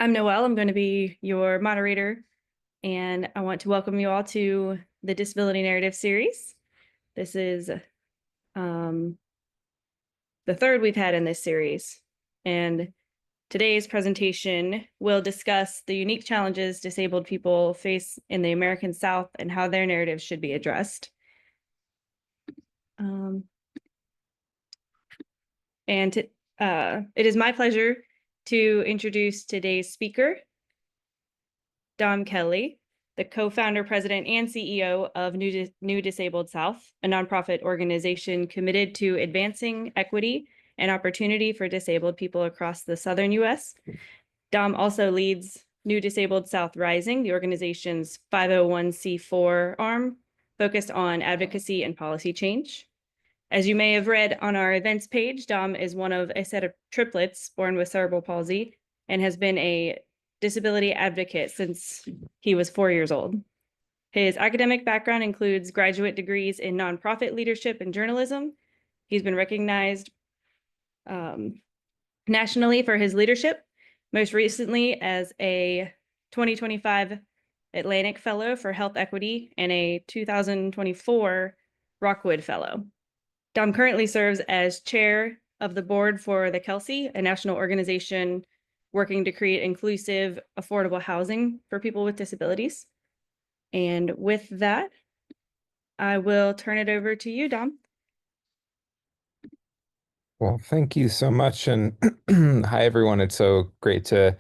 I'm Noelle. I'm going to be your moderator, and I want to welcome you all to the Disability Narrative series. This is um, the third we've had in this series, and today's presentation will discuss the unique challenges disabled people face in the American South and how their narratives should be addressed. Um, and it is my pleasure to introduce today's speaker, Dom Kelly, the co-founder, president, and CEO of New Disabled South, a nonprofit organization committed to advancing equity and opportunity for disabled people across the Southern U.S. Dom also leads New Disabled South Rising, the organization's 501c4 arm, focused on advocacy and policy change. As you may have read on our events page, Dom is one of a set of triplets born with cerebral palsy and has been a disability advocate since he was 4 years old. His academic background includes graduate degrees in nonprofit leadership and journalism. He's been recognized nationally for his leadership, most recently as a 2025 Atlantic Fellow for Health Equity and a 2024 Rockwood Fellow. Dom currently serves as chair of the board for the Kelsey, a national organization working to create inclusive, affordable housing for people with disabilities. And with that, I will turn it over to you, Dom. Well, thank you so much, and hi everyone. It's so great to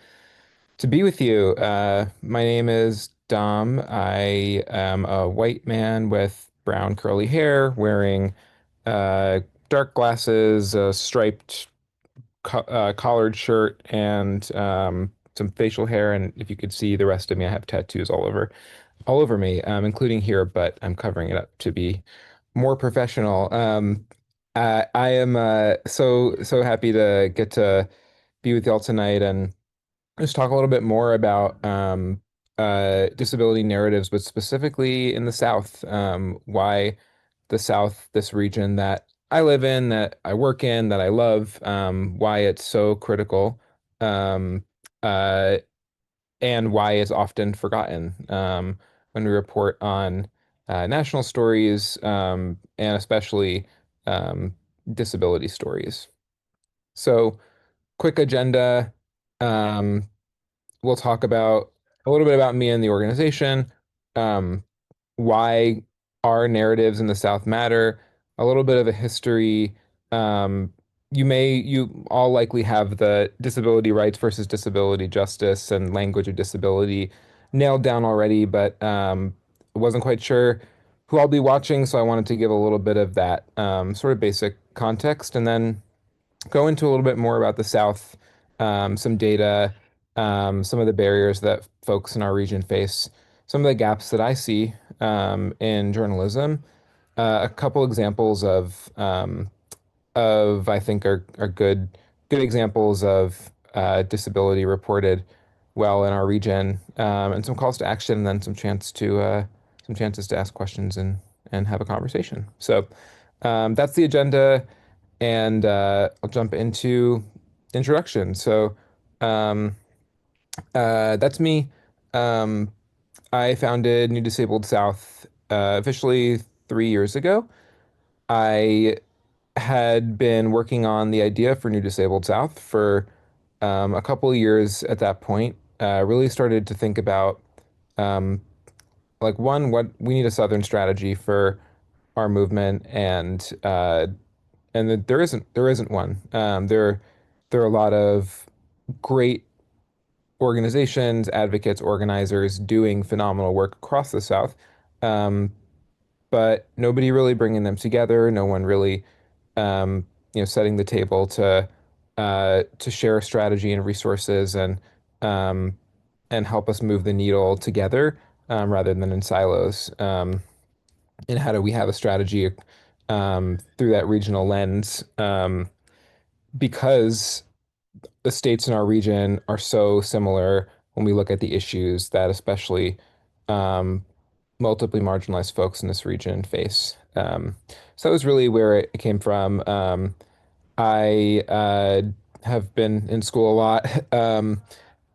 be with you. My name is Dom. I am a white man with brown curly hair, wearing uh, dark glasses, a striped collared shirt, and some facial hair. And if you could see the rest of me, I have tattoos all over me, including here, but I'm covering it up to be more professional. I am so happy to get to be with y'all tonight and just talk a little bit more about disability narratives, but specifically in the South. Why the South, this region that I live in, that I work in, that I love, why it's so critical, um, uh, and why it's often forgotten when we report on national stories, and especially um, disability stories. So, quick agenda. Um, we'll talk about a little bit about me and the organization, um, why our narratives in the South matter, a little bit of a history. Um, you all likely have the disability rights versus disability justice and language of disability nailed down already, but I wasn't quite sure who I'll be watching, so I wanted to give a little bit of that sort of basic context, and then go into a little bit more about the South, some data, some of the barriers that folks in our region face, some of the gaps that I see in journalism, a couple examples of I think are good examples of disability reported well in our region, and some calls to action, and then some chances to ask questions and have a conversation. So that's the agenda, and I'll jump into introduction. So um, that's me. Um, I founded New Disabled South officially 3 years ago. I had been working on the idea for New Disabled South for a couple of years at that point. Really started to think about um, like one, what we need a Southern strategy for our movement, and there isn't one. There are a lot of great organizations, advocates, organizers doing phenomenal work across the South, um, but nobody really bringing them together. No one really, setting the table to share strategy and resources um, and help us move the needle together rather than in silos. And how do we have a strategy through that regional lens? Because the states in our region are so similar when we look at the issues that especially um, multiply marginalized folks in this region face. So that was really where it came from. I have been in school a lot,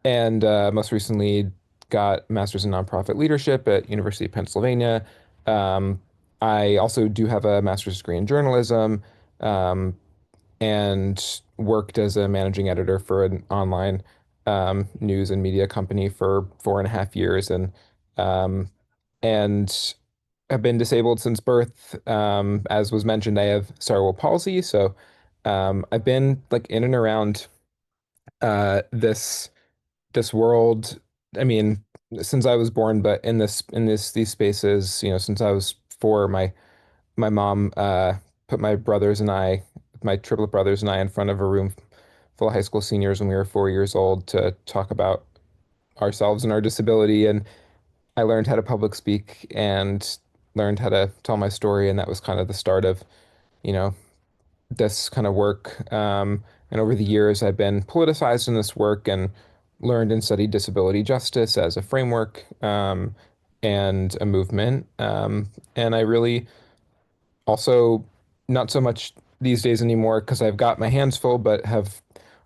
and most recently got a master's in nonprofit leadership at University of Pennsylvania. Um, I also do have a master's degree in journalism, um, and worked as a managing editor for an online news and media company for 4.5 years, um, and have been disabled since birth. As was mentioned, I have cerebral palsy, so I've been like in and around this world. I mean, since I was born, but in these spaces, since I was four, my mom put my brothers and I, my triplet brothers and I, in front of a room full of high school seniors when we were 4 years old to talk about ourselves and our disability. And I learned how to public speak and learned how to tell my story, and that was kind of the start of, you know, this kind of work. And over the years, I've been politicized in this work and learned and studied disability justice as a framework, and a movement. And I really also, not so much these days anymore because I've got my hands full, but have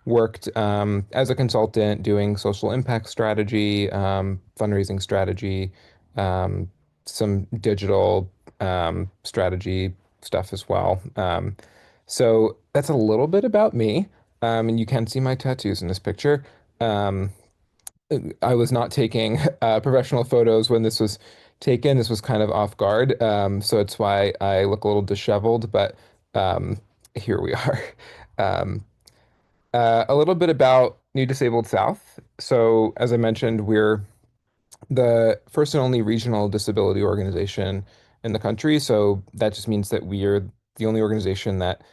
worked as a consultant doing social impact strategy, fundraising strategy, um, some digital strategy stuff as well. So that's a little bit about me. And you can see my tattoos in this picture. Um, I was not taking professional photos when this was taken. This was kind of off guard. So it's why I look a little disheveled, but um, here we are. Um, a little bit about New Disabled South. So, as I mentioned, we're the first and only regional disability organization in the country. So that just means that we are the only organization that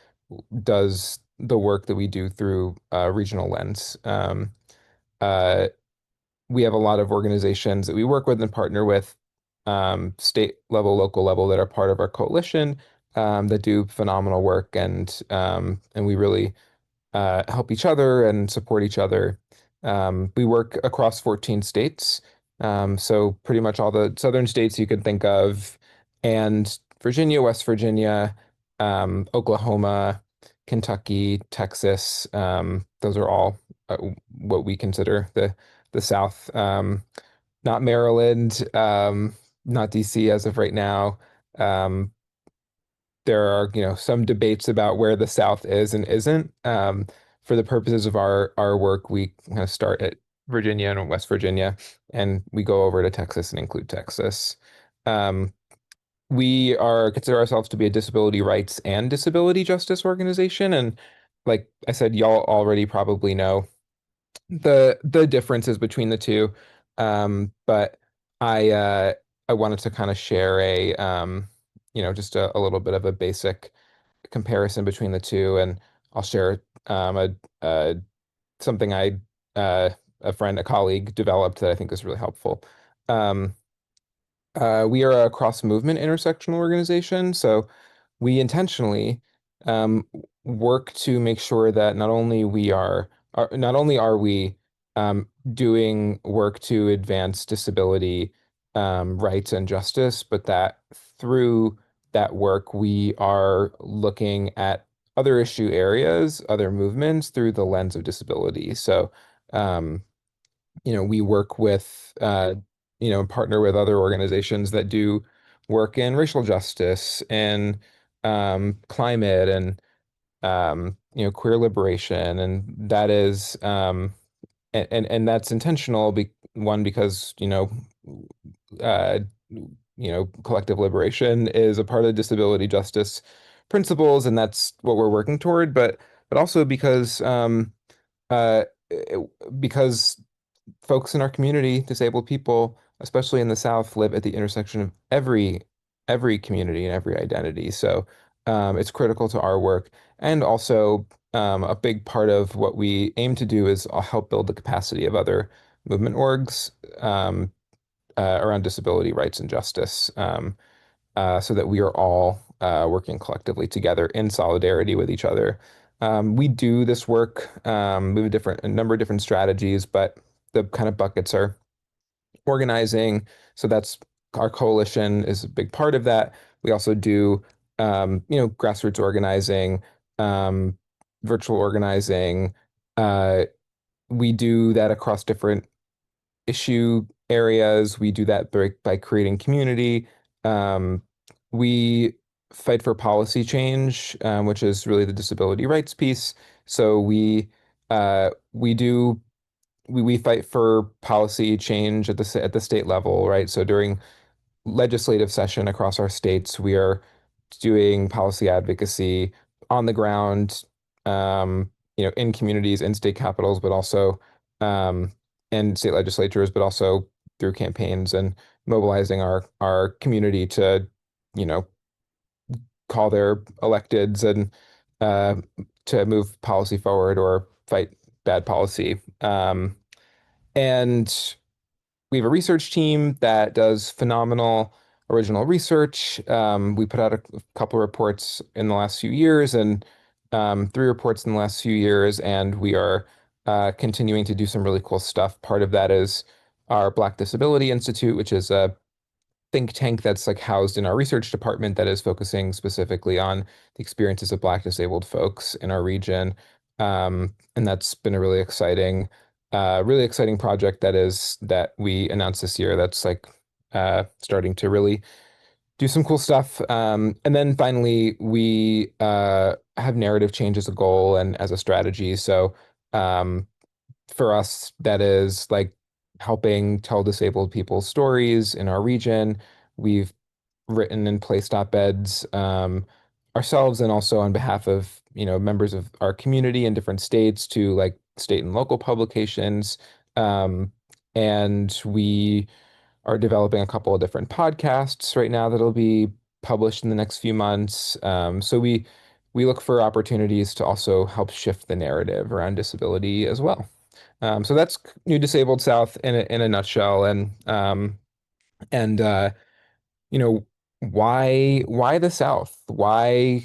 does the work that we do through a regional lens. Uh, we have a lot of organizations that we work with and partner with, state level, local level, that are part of our coalition, that do phenomenal work, and we really help each other and support each other. We work across 14 states, so pretty much all the southern states you could think of, and Virginia, West Virginia, Oklahoma, Kentucky, Texas. Those are all what we consider the South. Not Maryland, not DC as of right now. Um, there are, some debates about where the South is and isn't. For the purposes of our work, we kind of start at Virginia and West Virginia, and we go over to Texas and include Texas. Um, we are consider ourselves to be a disability rights and disability justice organization, and like I said, y'all already probably know the differences between the two. But I wanted to kind of share just a little bit of a basic comparison between the two, and I'll share a something a friend, a colleague developed that I think is really helpful. Um, we are a cross-movement intersectional organization, so we intentionally work to make sure that not only are we doing work to advance disability rights and justice, but that through that work we are looking at other issue areas, other movements through the lens of disability. So, um, we work with, partner with other organizations that do work in racial justice and climate and, queer liberation. And that is, and that's intentional, one, because, uh, collective liberation is a part of disability justice principles, and that's what we're working toward. But also because, uh, because folks in our community, disabled people, especially in the South, live at the intersection of every community and every identity. So it's critical to our work, and also a big part of what we aim to do is help build the capacity of other movement orgs around disability rights and justice, so that we are all working collectively together in solidarity with each other. We do this work. We have a number of different strategies, but the kind of buckets are organizing. So that's our coalition is a big part of that. We also do, grassroots organizing, um, virtual organizing, uh, we do that across different issue areas. We do that by creating community. Um, we fight for policy change, which is really the disability rights piece. So we do we fight for policy change at at the state level, right? So during legislative session across our states, we are doing policy advocacy on the ground, in communities, in state capitals, but also um, in state legislatures, but also through campaigns and mobilizing our community to, you know, call their electeds and uh, to move policy forward or fight bad policy. And we have a research team that does phenomenal original research. We put out a couple reports in the last few years and three reports in the last few years, and we are continuing to do some really cool stuff. Part of that is our Black Disability Institute, which is a think tank that's like housed in our research department that is focusing specifically on the experiences of Black disabled folks in our region. And that's been a really exciting project that we announced this year. That's like starting to really do some cool stuff. And then finally, we have narrative change as a goal and as a strategy. So um, for us, that is like helping tell disabled people's stories in our region. We've written and placed op-eds ourselves and also on behalf of, members of our community in different states to like state and local publications. Um, and we are developing a couple of different podcasts right now that'll be published in the next few months. So we look for opportunities to also help shift the narrative around disability as well. So that's New Disabled South in a nutshell, and you know why the South? Why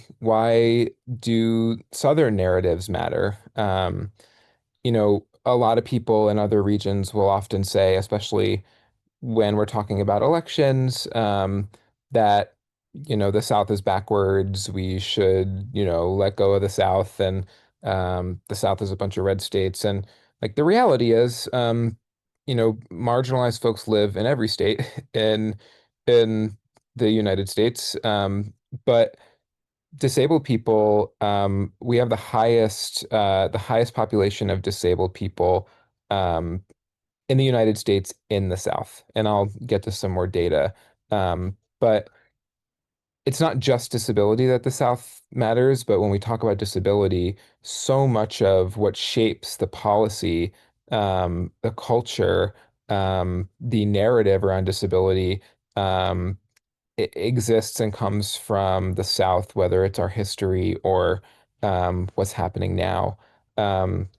do Southern narratives matter? A lot of people in other regions will often say, especially when we're talking about elections, that, the South is backwards. We should, let go of the South, and the South is a bunch of red states. And like the reality is, marginalized folks live in every state in the United States. But disabled people, we have the highest population of disabled people. In the United States in the South, and I'll get to some more data. But it's not just disability that the South matters, but when we talk about disability, so much of what shapes the policy, the culture, the narrative around disability, it exists and comes from the South, whether it's our history or what's happening now. Um,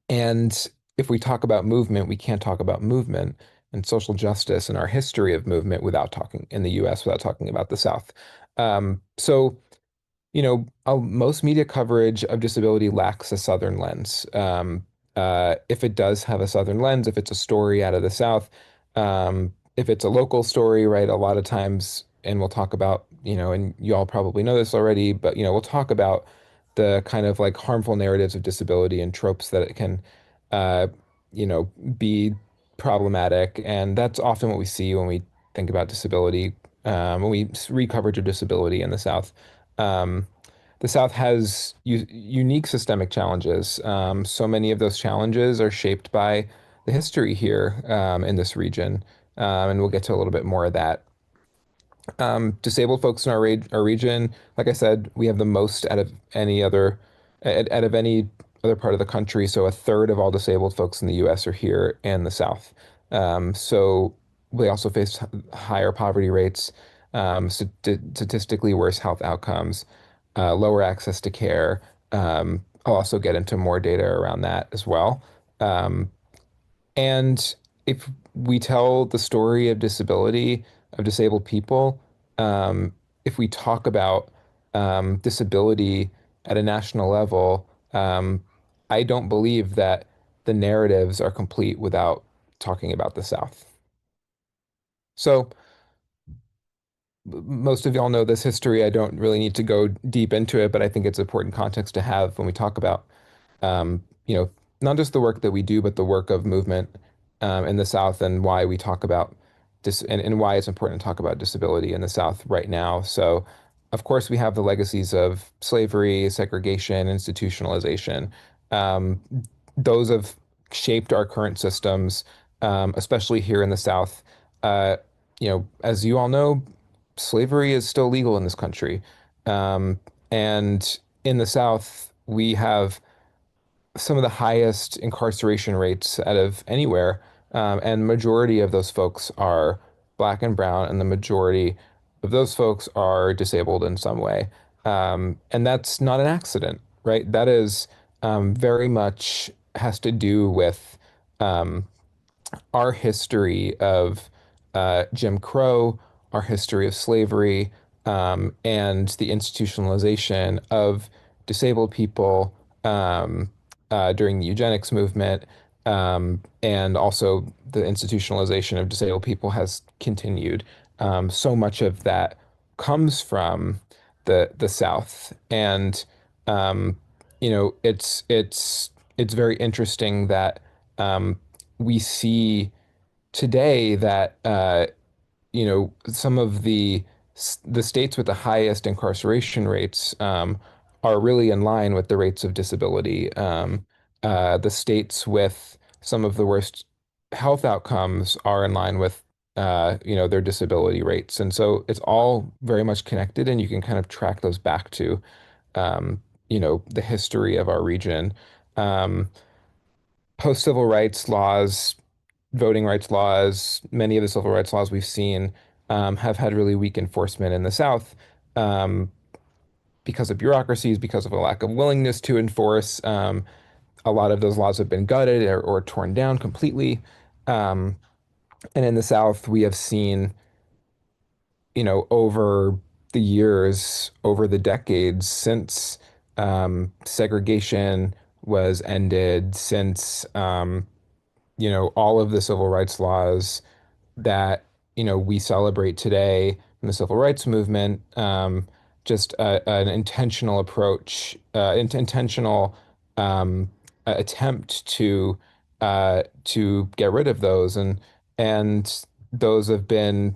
and if we talk about movement, we can't talk about movement and social justice and our history of movement without talking in the US, without talking about the South. So most media coverage of disability lacks a Southern lens. If it does have a Southern lens, if it's a story out of the South, if it's a local story, right, a lot of times, and we'll talk about, and you all probably know this already, but, we'll talk about the kind of like harmful narratives of disability and tropes that it can, uh, be problematic. And that's often what we see when we think about disability, when we read coverage of disability in the South. Um, the South has unique systemic challenges. So many of those challenges are shaped by the history here in this region, and we'll get to a little bit more of that. Disabled folks in our region, like I said, we have the most out of any other part of the country. So a third of all disabled folks in the U.S. are here in the South. So we also face higher poverty rates, statistically worse health outcomes, lower access to care. I'll also get into more data around that as well. Um, and if we tell the story of disability, of disabled people, um, if we talk about disability at a national level, I don't believe that the narratives are complete without talking about the South. So most of y'all know this history. I don't really need to go deep into it, but I think it's important context to have when we talk about, um, you know, not just the work that we do, but the work of movement in the South and why we talk about and why it's important to talk about disability in the South right now. So, of course, we have the legacies of slavery, segregation, institutionalization. Um, those have shaped our current systems, especially here in the South. Uh, as you all know, slavery is still legal in this country. Um, and in the South, we have some of the highest incarceration rates out of anywhere. And majority of those folks are black and brown, and the majority of those folks are disabled in some way. And that's not an accident, right? That is very much has to do with um, our history of Jim Crow, our history of slavery, and the institutionalization of disabled people during the eugenics movement, and also the institutionalization of disabled people has continued. So much of that comes from the South, and um, it's very interesting that we see today that some of the states with the highest incarceration rates are really in line with the rates of disability. The states with some of the worst health outcomes are in line with their disability rates, and so it's all very much connected, and you can kind of track those back to the history of our region. Um, Post-civil rights laws, voting rights laws, many of the civil rights laws we've seen have had really weak enforcement in the South um, because of bureaucracies, because of a lack of willingness to enforce. A lot of those laws have been gutted or torn down completely. Um, and in the South, we have seen, over the years, over the decades since segregation was ended, since all of the civil rights laws that we celebrate today in the civil rights movement, just an intentional approach, intentional attempt to get rid of those, and those have been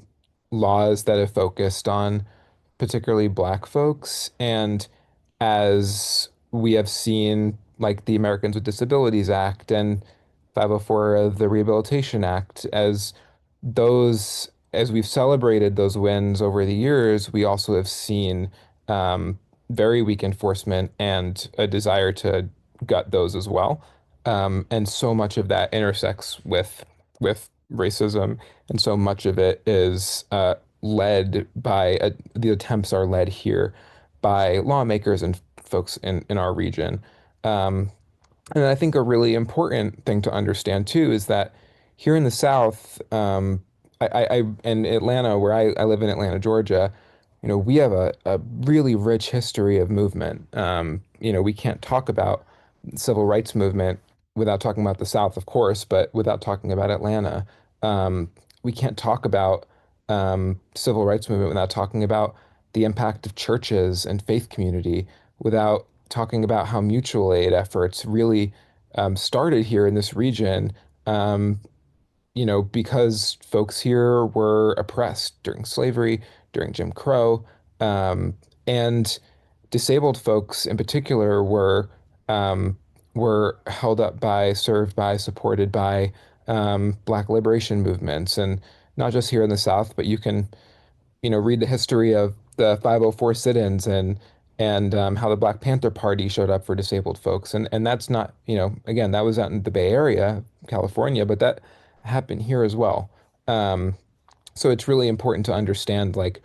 laws that have focused on particularly Black folks, and as we have seen, like the Americans with Disabilities Act and 504 of the Rehabilitation Act, as we've celebrated those wins over the years, we also have seen very weak enforcement and a desire to gut those as well. And so much of that intersects with racism, and so much of it is led by the attempts are led here by lawmakers and folks in our region. Um, and I think a really important thing to understand too is that here in the South, in Atlanta, where I live in Atlanta, Georgia, we have a really rich history of movement. We can't talk about the civil rights movement without talking about the South, of course, but without talking about Atlanta. We can't talk about civil rights movement without talking about the impact of churches and faith community, without talking about how mutual aid efforts really started here in this region, um, because folks here were oppressed during slavery, during Jim Crow, um, and disabled folks in particular um, were held up by, served by, supported by Black liberation movements, and not just here in the South, but you can read the history of the 504 sit-ins and how the Black Panther Party showed up for disabled folks. And that's not, again, that was out in the Bay Area, California, but that happened here as well. Um, so it's really important to understand, like,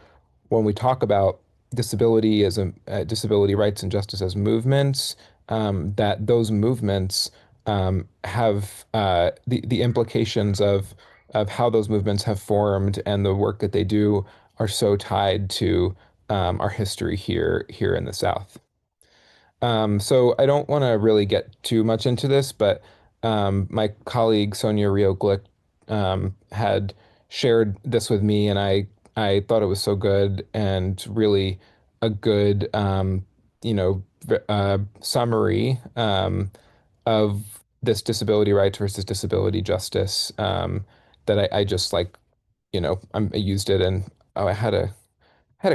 when we talk about disability rights and justice as movements, that those movements have the implications of how those movements have formed and the work that they do are so tied to our history here in the South. So I don't want to really get too much into this, but my colleague Sonia Rio Glick had shared this with me, and I thought it was so good and really a good summary of this disability rights versus disability justice, that I just like, I used it, and oh, I had a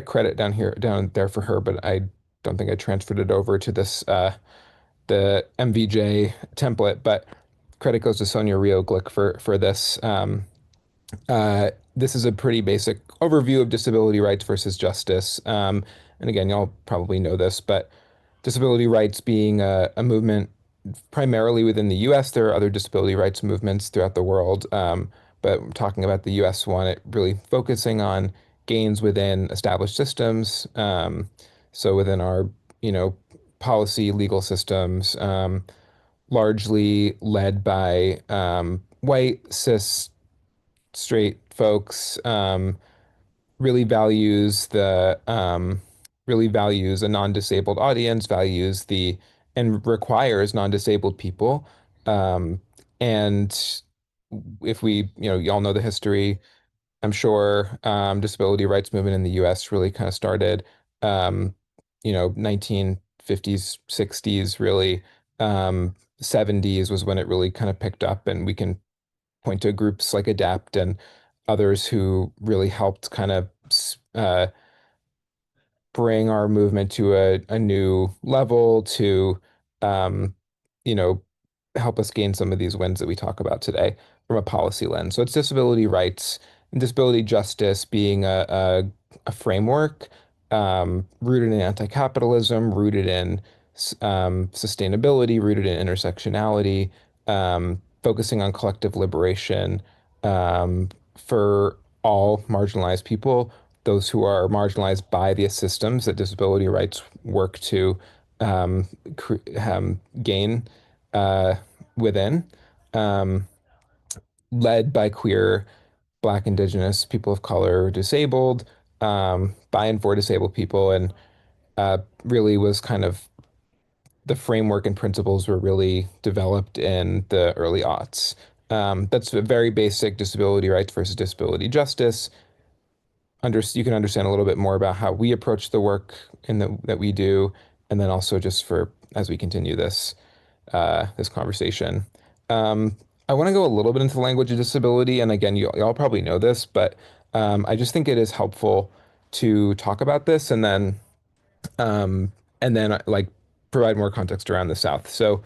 credit down there for her, but I don't think I transferred it over to this the MVJ template. But credit goes to Sonia Rio Glick for this. This is a pretty basic overview of disability rights versus justice. And again, y'all probably know this, but disability rights being a movement primarily within the US. There are other disability rights movements throughout the world. But talking about the US one, it really focusing on gains within established systems. So within our, you know, policy, legal systems, largely led by white, cis, straight folks, really values the really values a non-disabled audience, values the and requires non-disabled people. Um, and if we, y'all know the history, I'm sure, disability rights movement in the US really kind of started, 1950s, 60s, really. 70s was when it really kind of picked up, and we can point to groups like ADAPT and others who really helped kind of uh, bring our movement to a new level to, um, you know, help us gain some of these wins that we talk about today from a policy lens. So it's disability rights and disability justice being a framework, rooted in anti-capitalism, rooted in sustainability, rooted in intersectionality, focusing on collective liberation, for all marginalized people, those who are marginalized by the systems that disability rights work to um, gain uh, within, um, led by queer, Black, Indigenous, people of color, disabled, by and for disabled people, and really was kind of the framework and principles were really developed in the early aughts. That's a very basic disability rights versus disability justice. You can understand a little bit more about how we approach the work that we do, and then also just for as we continue this conversation. Um, I want to go a little bit into the language of disability, and again, y'all probably know this, but I just think it is helpful to talk about this, um, and then like provide more context around the South. So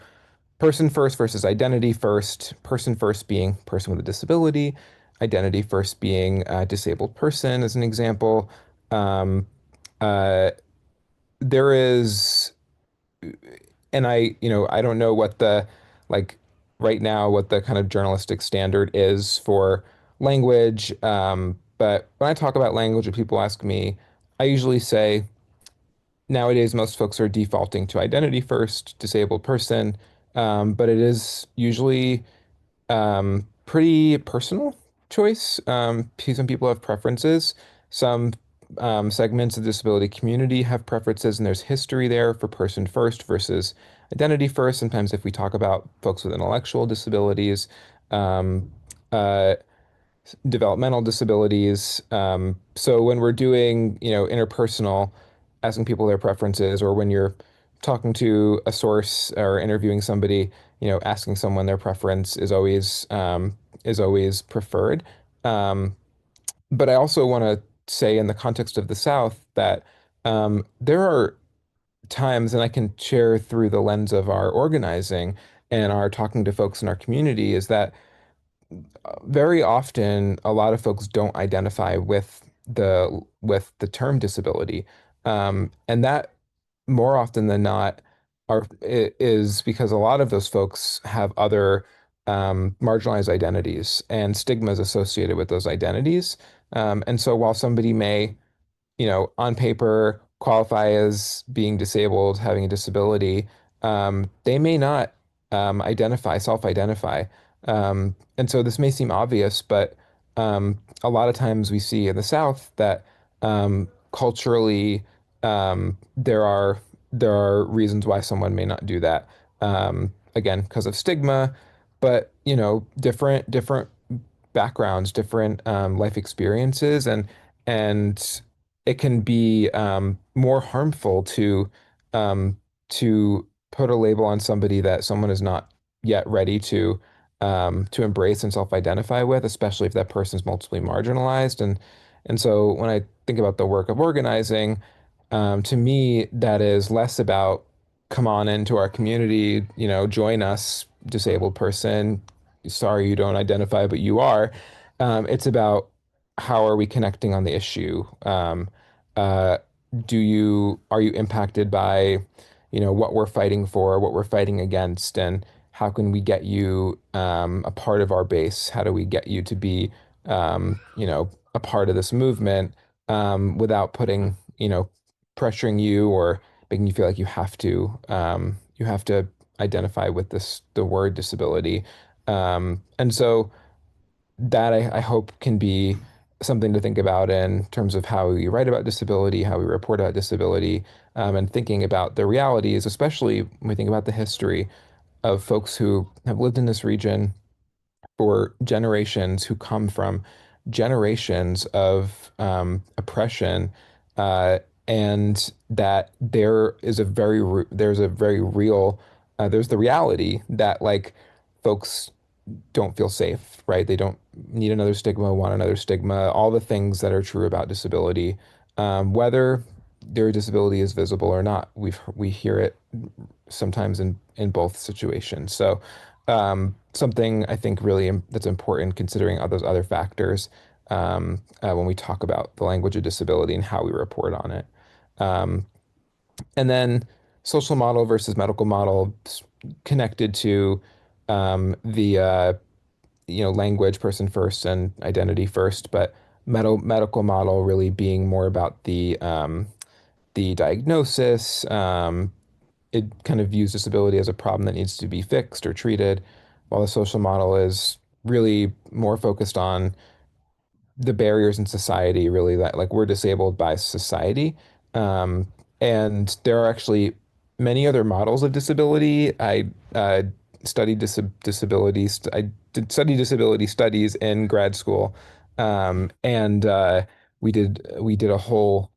person first versus identity first. Person first being person with a disability, identity first being a disabled person, as an example. Um, uh, there is, and I don't know what the, like, right now, what the kind of journalistic standard is for language. But when I talk about language and people ask me, I usually say nowadays most folks are defaulting to identity first, disabled person. But it is usually pretty personal choice. Some people have preferences. Some segments of the disability community have preferences, and there's history there for person first versus identity first. Sometimes, if we talk about folks with intellectual disabilities, um, uh, developmental disabilities. So when we're doing, interpersonal, asking people their preferences, or when you're talking to a source or interviewing somebody, asking someone their preference is always preferred. Um, but I also want to say, in the context of the South, that there are times, and I can share through the lens of our organizing and our talking to folks in our community, is that very often a lot of folks don't identify with the term disability, and that more often than not is because a lot of those folks have other marginalized identities and stigmas associated with those identities. And so while somebody may, on paper qualify as being disabled, having a disability, they may not self-identify. And so this may seem obvious, but a lot of times we see in the South that culturally, there are reasons why someone may not do that. Again, because of stigma, but different backgrounds, different life experiences, and it can be more harmful um, to put a label on somebody that someone is not yet ready to embrace and self-identify with, especially if that person's multiply marginalized. And so when I think about the work of organizing, to me, that is less about come on into our community, join us, disabled person. Sorry you don't identify, but you are. It's about how are we connecting on the issue? Uh, are you impacted by, what we're fighting for, what we're fighting against, and how can we get you a part of our base? How do we get you to be, a part of this movement without putting, pressuring you or making you feel like you have to identify with the word disability. And so that I hope can be something to think about in terms of how we write about disability, how we report about disability, and thinking about the realities, especially when we think about the history of folks who have lived in this region for generations, who come from generations of oppression, uh, and that there's a very real there's the reality that like folks don't feel safe, right? They don't need another stigma, want another stigma, all the things that are true about disability, whether their disability is visible or not. We hear it sometimes in both situations. So something I think really that's important considering all those other factors when we talk about the language of disability and how we report on it. Um, and then social model versus medical model connected to the language person first and identity first, but medical model really being more about the diagnosis. It kind of views disability as a problem that needs to be fixed or treated, while the social model is really more focused on the barriers in society, really that like we're disabled by society. Um, and there are actually many other models of disability. I studied I did study disability studies in grad school, and we did a whole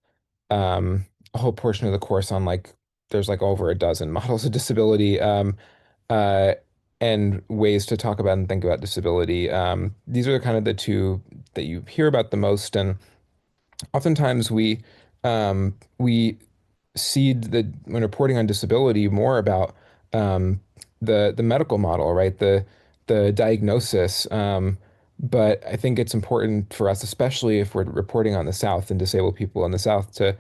portion of the course on like there's like over a dozen models of disability. Uh, and ways to talk about and think about disability. These are kind of the two that you hear about the most, and oftentimes we see the when reporting on disability more about the medical model, right? The diagnosis. But I think it's important for us, especially if we're reporting on the South and disabled people in the South, to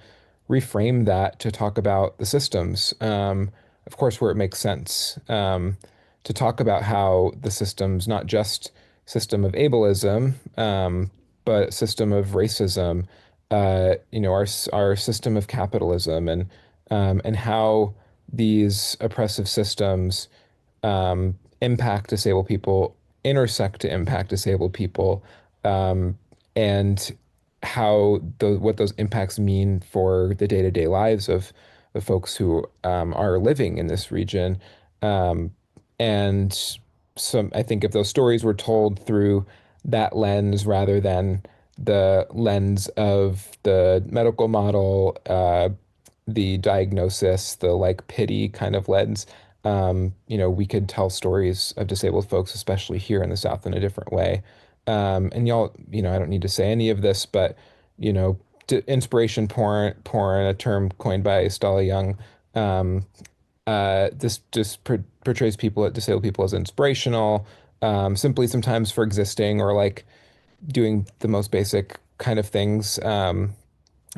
reframe that to talk about the systems. Of course, where it makes sense. To talk about how the system's not just system of ableism, but system of racism, our system of capitalism and how these oppressive systems impact disabled people, intersect to impact disabled people, um, and how what those impacts mean for the day-to-day lives of the folks who are living in this region. Um, and I think if those stories were told through that lens rather than the lens of the medical model, the diagnosis, the like pity kind of lens, we could tell stories of disabled folks, especially here in the South, in a different way. And y'all, I don't need to say any of this, but you know, inspiration porn, a term coined by Stella Young, um, this just portrays disabled people as inspirational, simply sometimes for existing or like doing the most basic kind of things. And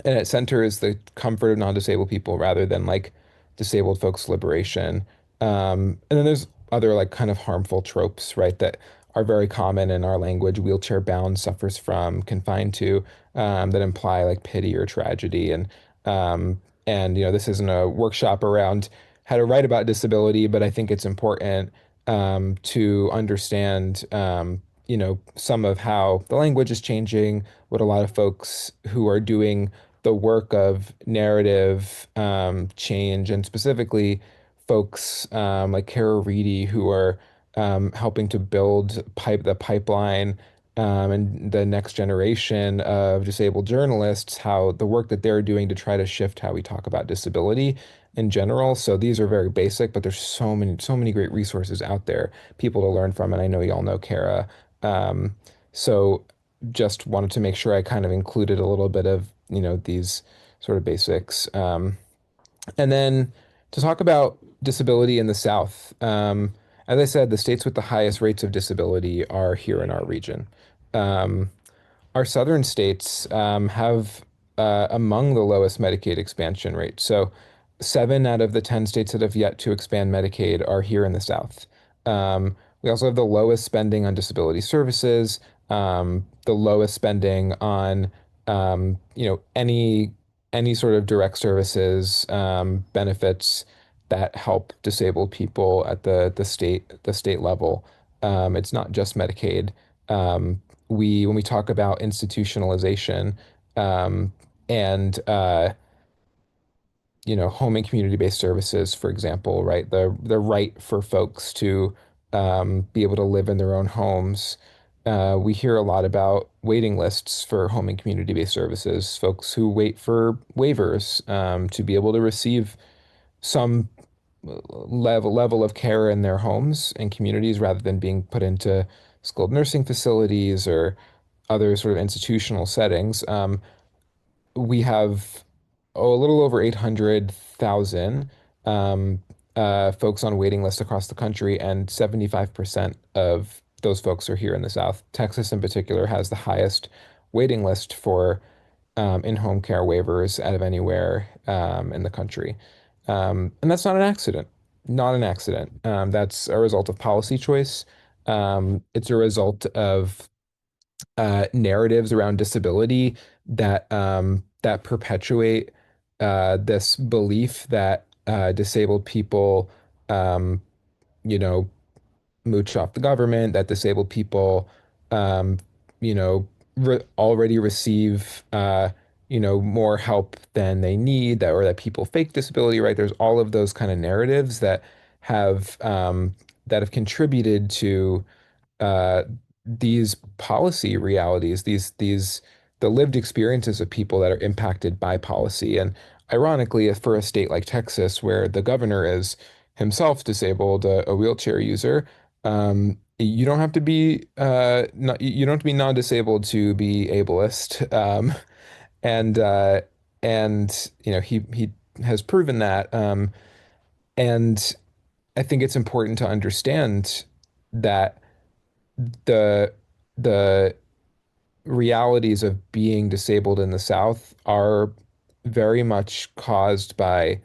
it centers the comfort of non-disabled people rather than like disabled folks' liberation. And then there's other like kind of harmful tropes, right, that are very common in our language. Wheelchair bound, suffers from, confined to, that imply like pity or tragedy. And this isn't a workshop around how to write about disability, but I think it's important to understand some of how the language is changing, what a lot of folks who are doing the work of narrative change, and specifically folks like Kara Reedy who are helping to build the pipeline and the next generation of disabled journalists, how the work that they're doing to try to shift how we talk about disability in general. So these are very basic, but there's so many great resources out there, people to learn from. And I know y'all know Kara. Um, so just wanted to make sure I kind of included a little bit of, these sort of basics. And then to talk about disability in the South, as I said, the states with the highest rates of disability are here in our region. Um, our southern states have among the lowest Medicaid expansion rates. So, 7 out of the 10 states that have yet to expand Medicaid are here in the South. We also have the lowest spending on disability services, the lowest spending on any sort of direct services, benefits that help disabled people at the state level. It's not just Medicaid. When we talk about institutionalization, um, and home and community-based services, for example, right? The right for folks to be able to live in their own homes. We hear a lot about waiting lists for home and community-based services, folks who wait for waivers to be able to receive some level of care in their homes and communities rather than being put into skilled nursing facilities or other sort of institutional settings. We have a little over 800,000 um, folks on waiting lists across the country, and 75% of those folks are here in the South. Texas, in particular, has the highest waiting list for in-home care waivers out of anywhere in the country. And that's not an accident. Not an accident. That's a result of policy choice. It's a result of narratives around disability that perpetuate this belief that disabled people, um, you know, mooch off the government, that disabled people, um, you know, already receive, more help than they need, that or that people fake disability, right? There's all of those kind of narratives have that have contributed to uh, these policy realities, these the lived experiences of people that are impacted by policy. And ironically, for a state like Texas, where the governor is himself disabled, a wheelchair user, you don't have to be not, you don't have to be non-disabled to be ableist. And he has proven that. And I think it's important to understand that the the realities of being disabled in the South are very much caused by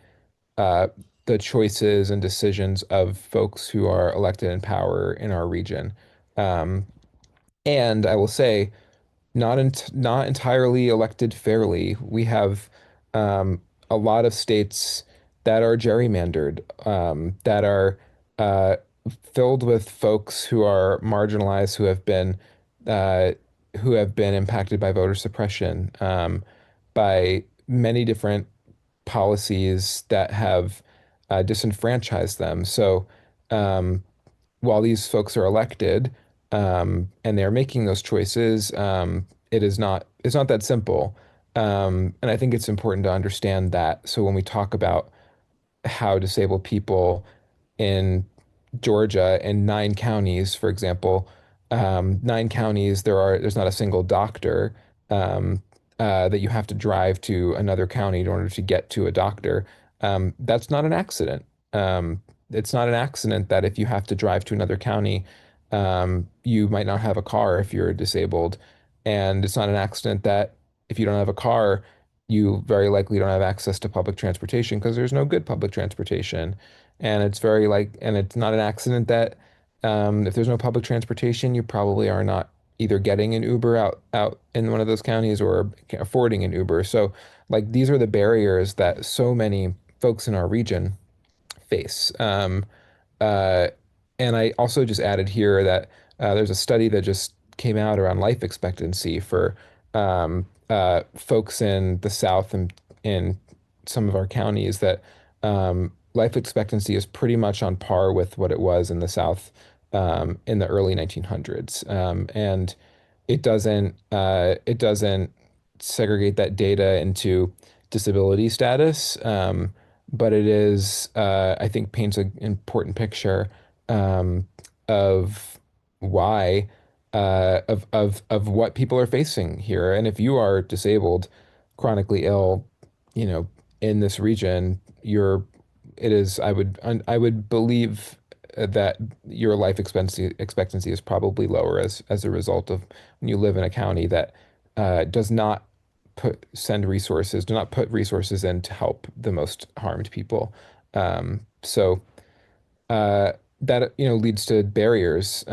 uh, the choices and decisions of folks who are elected in power in our region. Um, and I will say, not entirely elected fairly. We have um, a lot of states that are gerrymandered, that are uh, filled with folks who are marginalized, uh, who have been impacted by voter suppression, by many different policies that have disenfranchised them. So um, while these folks are elected and they're making those choices, it's not that simple. And I think it's important to understand that. So when we talk about how disabled people in Georgia in 9 counties, for example, 9 counties, there's not a single doctor um, that you have to drive to another county in order to get to a doctor. That's not an accident. It's not an accident that if you have to drive to another county, you might not have a car if you're disabled. And it's not an accident that if you don't have a car, you very likely don't have access to public transportation because there's no good public transportation. And it's not an accident that if there's no public transportation, you probably are not either getting an Uber out in one of those counties or affording an Uber. So like these are the barriers that so many folks in our region face. Uh, and I also just added here that there's a study that just came out around life expectancy for folks in the South and in some of our counties that life expectancy is pretty much on par with what it was in the South in the early 1900s. And it doesn't segregate that data into disability status. but it is, I think, paints an important picture um, of why, of what people are facing here. And if you are disabled, chronically ill, you know, in this region, it is, I would believe that your life expectancy is probably lower as a result of when you live in a county that does not do not put resources in to help the most harmed people. So that leads to barriers.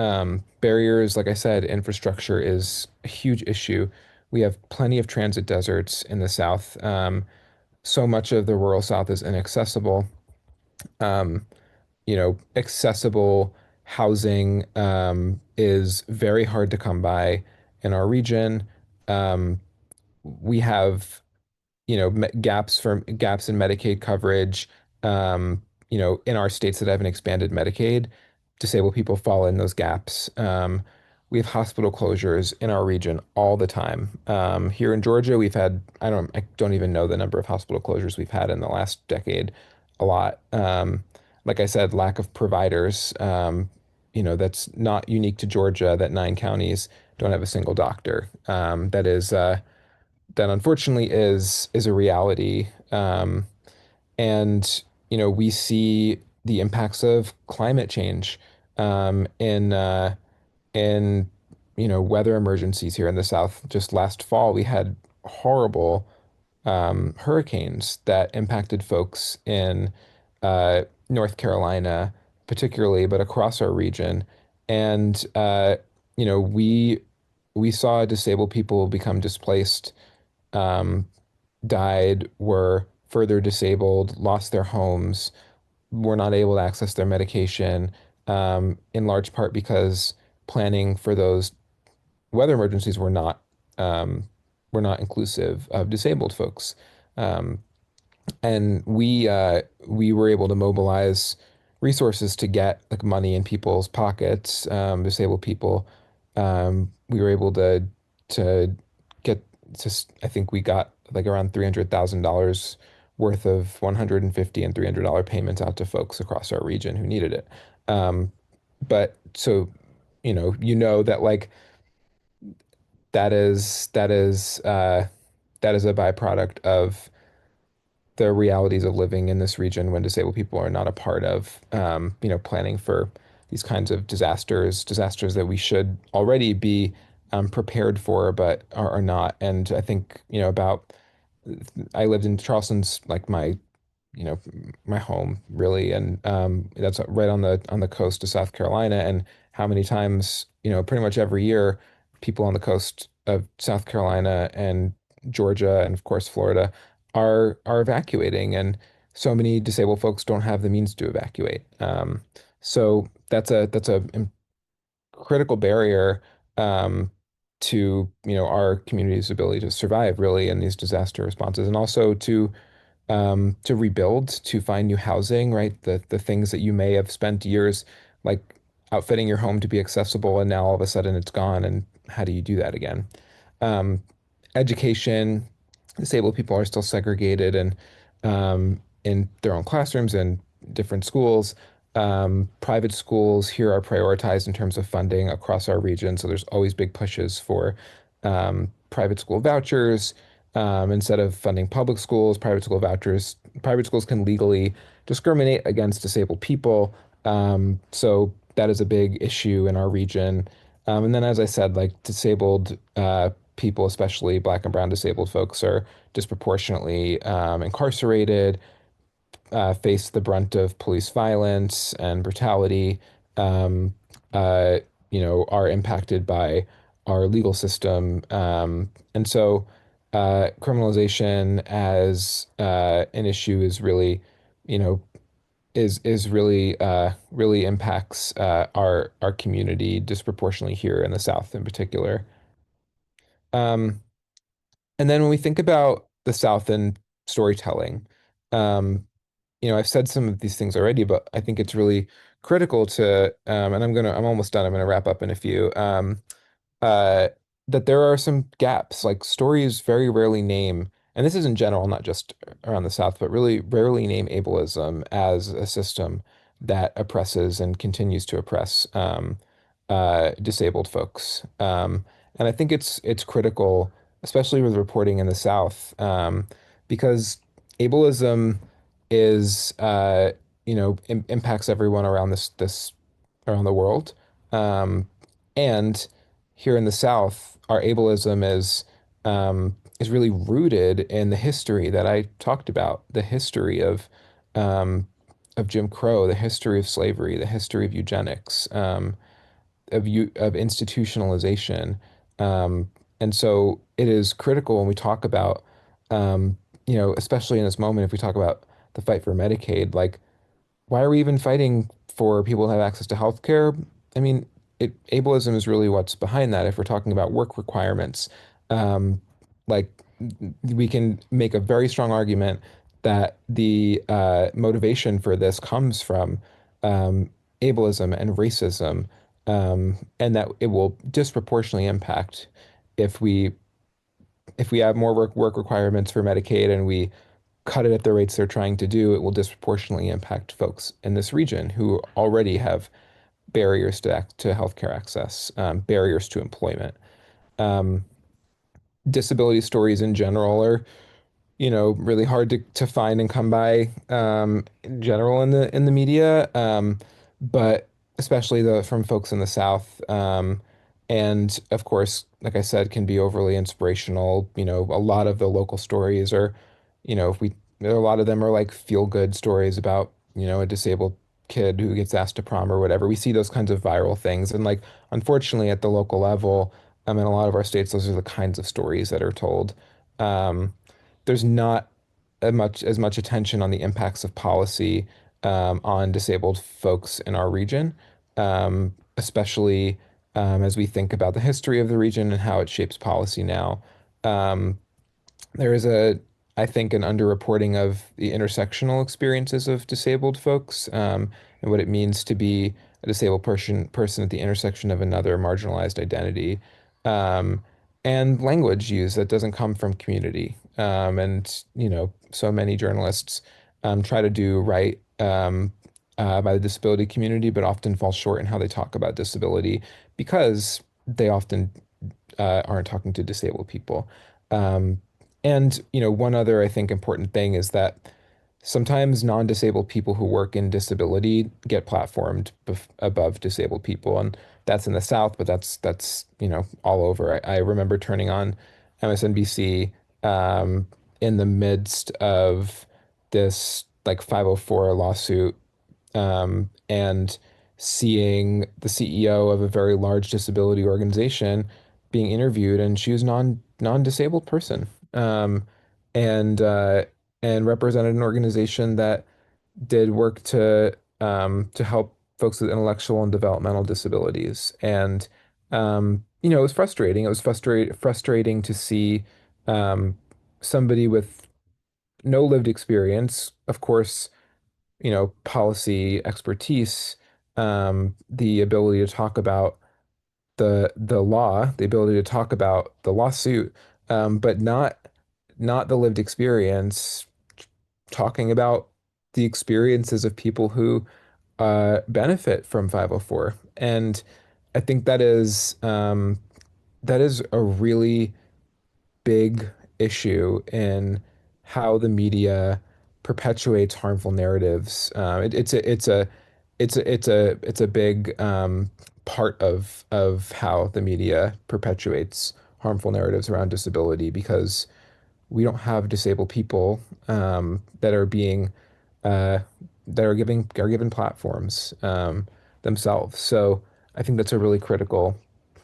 Barriers, like I said, infrastructure is a huge issue. We have plenty of transit deserts in the South. So much of the rural South is inaccessible. Um, Accessible housing is very hard to come by in our region. Um, we have gaps in Medicaid coverage. In our states that have an expanded Medicaid, disabled people fall in those gaps. We have hospital closures in our region all the time. Here in Georgia, I don't even know the number of hospital closures we've had in the last decade. A lot. Like I said, lack of providers. That's not unique to Georgia, that 9 counties don't have a single doctor. That unfortunately is a reality. And we see the impacts of climate change in weather emergencies here in the South. Just last fall, we had horrible hurricanes that impacted folks in North Carolina, particularly, but across our region. And you know, we saw disabled people become displaced, um, died, were further disabled, lost their homes, were not able to access their medication, in large part because planning for those weather emergencies um, were not inclusive of disabled folks. Um, and we were able to mobilize resources to get like money in people's pockets, disabled people. We were able to get I think we got like around $300,000 worth of 150 and $300 payments out to folks across our region who needed it. But so that like that is a byproduct of the realities of living in this region when disabled people are not a part of, planning for these kinds of disasters that we should already be prepared for, but are not. And I think, I lived in Charleston's like you know, my home really, and that's right on the coast of South Carolina. And how many times, pretty much every year, people on the coast of South Carolina and Georgia and of course Florida are evacuating, and so many disabled folks don't have the means to evacuate. So that's a critical barrier to our community's ability to survive really in these disaster responses, and also to rebuild, to find new housing, right? The things that you may have spent years like outfitting your home to be accessible, and now all of a sudden it's gone. And how do you do that again? Um, Education, disabled people are still segregated and in their own classrooms and different schools. Private schools here are prioritized in terms of funding across our region, so there's always big pushes for private school vouchers. Instead of funding public schools, private school vouchers, private schools can legally discriminate against disabled people. So that is a big issue in our region. And then, as I said, like disabled people, especially Black and Brown disabled folks, are disproportionately incarcerated, face the brunt of police violence and brutality, um, uh, are impacted by our legal system. And so criminalization as an issue is really, you know, is really really impacts our community disproportionately here in the South in particular. Um, and then when we think about the South and storytelling, um, I've said some of these things already, but I think it's really critical to, and I'm almost done. I'm gonna wrap up in a few. Uh, that there are some gaps. Like stories very rarely name and this is in general, not just around the South, but really rarely name ableism as a system that oppresses and continues to oppress disabled folks. And I think it's critical, especially with reporting in the South, because ableism is impacts everyone around this around the world. Um, and here in the South, our ableism is really rooted in the history that I talked about, the history of Jim Crow, the history of slavery, the history of eugenics, of institutionalization. Um, and so it is critical when we talk about, especially in this moment, if we talk about the fight for Medicaid, like why are we even fighting for people to have access to healthcare? I mean, ableism is really what's behind that. If we're talking about work requirements, um, like we can make a very strong argument that the motivation for this comes from um, ableism and racism, and that it will disproportionately impact if we have more work requirements for Medicaid and we cut it at the rates they're trying to do, it will disproportionately impact folks in this region who already have barriers to healthcare access, barriers to employment. Um, Disability stories in general are really hard to find and come by in general in the media, but especially from folks in the South. And of course, like I said, can be overly inspirational. A lot of the local stories are, if we a lot of them are like feel good stories about, a disabled kid who gets asked to prom or whatever. We see those kinds of viral things. And like, unfortunately, at the local level, in a lot of our states, those are the kinds of stories that are told. Um, there's not as much attention on the impacts of policy on disabled folks in our region, especially as we think about the history of the region and how it shapes policy now. Um, there is I think, an underreporting of the intersectional experiences of disabled folks, and what it means to be a disabled person at the intersection of another marginalized identity, um, and language use that doesn't come from community. And so many journalists try to do right by the disability community, but often fall short in how they talk about disability because they often aren't talking to disabled people. Um, and one other I think important thing is that sometimes non-disabled people who work in disability get platformed above disabled people, and that's in the South, but that's all over. I remember turning on MSNBC in the midst of this like 504 lawsuit and seeing the CEO of a very large disability organization being interviewed, and she was non-disabled person, and uh, and represented an organization that did work to help folks with intellectual and developmental disabilities, and it was frustrating. It was frustrating to see um, somebody with no lived experience, of course, policy expertise, the ability to talk about the law, the ability to talk about the lawsuit, but not the lived experience, talking about the experiences of people who benefit from 504. And I think that is a really big issue in how the media perpetuates harmful narratives. It's a big part of how the media perpetuates harmful narratives around disability because we don't have disabled people that are being uh, that are given platforms themselves. So I think that's a really critical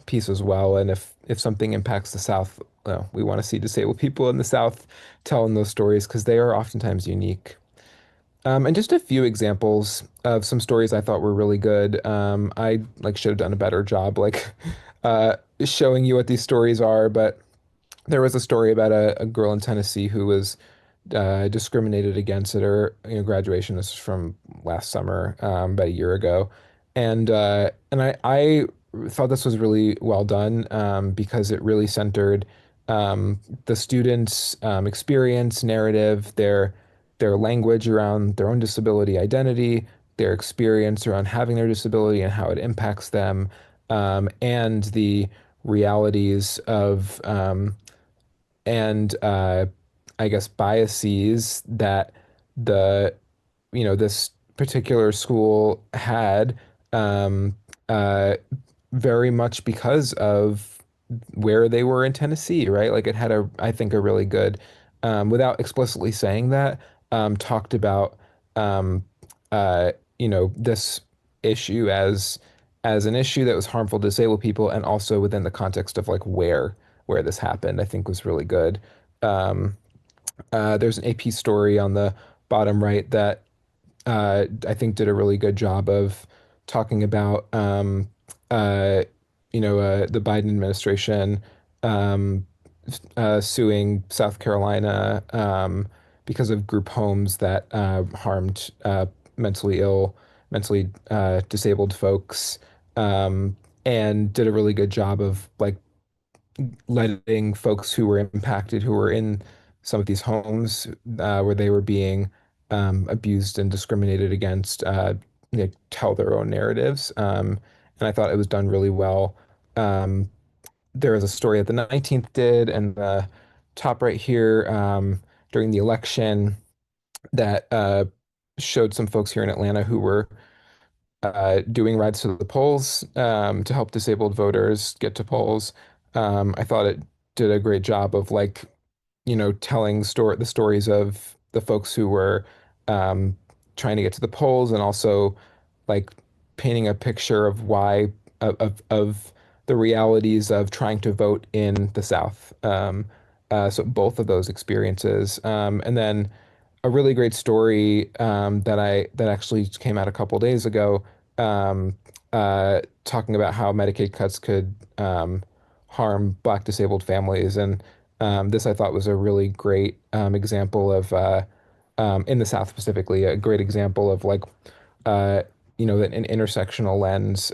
piece as well. And if something impacts the South, well, we want to see disabled people in the South telling those stories because they are oftentimes unique. And just a few examples of some stories I thought were really good. I like should have done a better job like showing you what these stories are, but there was a story about a girl in Tennessee who was discriminated against at her graduation. This is from last summer, about a year ago, and I thought this was really well done because it really centered the students' experience, narrative, their language around their own disability identity, their experience around having their disability and how it impacts them, and the realities of and I guess biases that the this particular school had um, uh, very much because of where they were in Tennessee, right? Like it had I think, a really good, without explicitly saying that, talked about, um, uh, this issue as an issue that was harmful to disabled people, and also within the context of like where this happened, I think was really good. Um, there's an AP story on the bottom right that I think did a really good job of talking about the Biden administration um, suing South Carolina because of group homes that harmed mentally ill, mentally disabled folks, um, and did a really good job of like letting folks who were impacted, who were in some of these homes where they were being abused and discriminated against, tell their own narratives. And I thought it was done really well. Um, there was a story that the 19th did, and the top right here, during the election, that showed some folks here in Atlanta who were doing rides to the polls to help disabled voters get to polls. I thought it did a great job of like, telling the stories of the folks who were um, trying to get to the polls, and also like painting a picture of why of the realities of trying to vote in the South. So both of those experiences, and then a really great story that actually came out a couple days ago, um, talking about how Medicaid cuts could harm Black disabled families, and this I thought was a really great example of in the South specifically, a great example of like uh, an intersectional lens,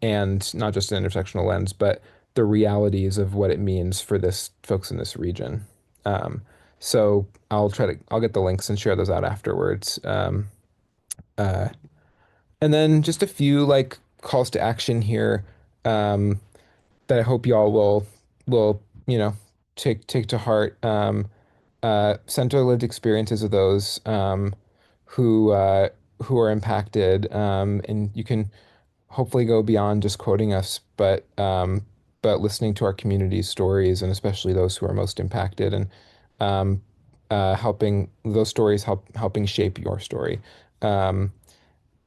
and not just an intersectional lens, but the realities of what it means for this folks in this region. Um, so I'll get the links and share those out afterwards. Uh, and then just a few like calls to action here, um, that I hope y'all will take to heart. Center lived experiences of those who uh, who are impacted, and you can hopefully go beyond just quoting us, but listening to our community's stories, and especially those who are most impacted, and um, helping those stories helping shape your story. Um,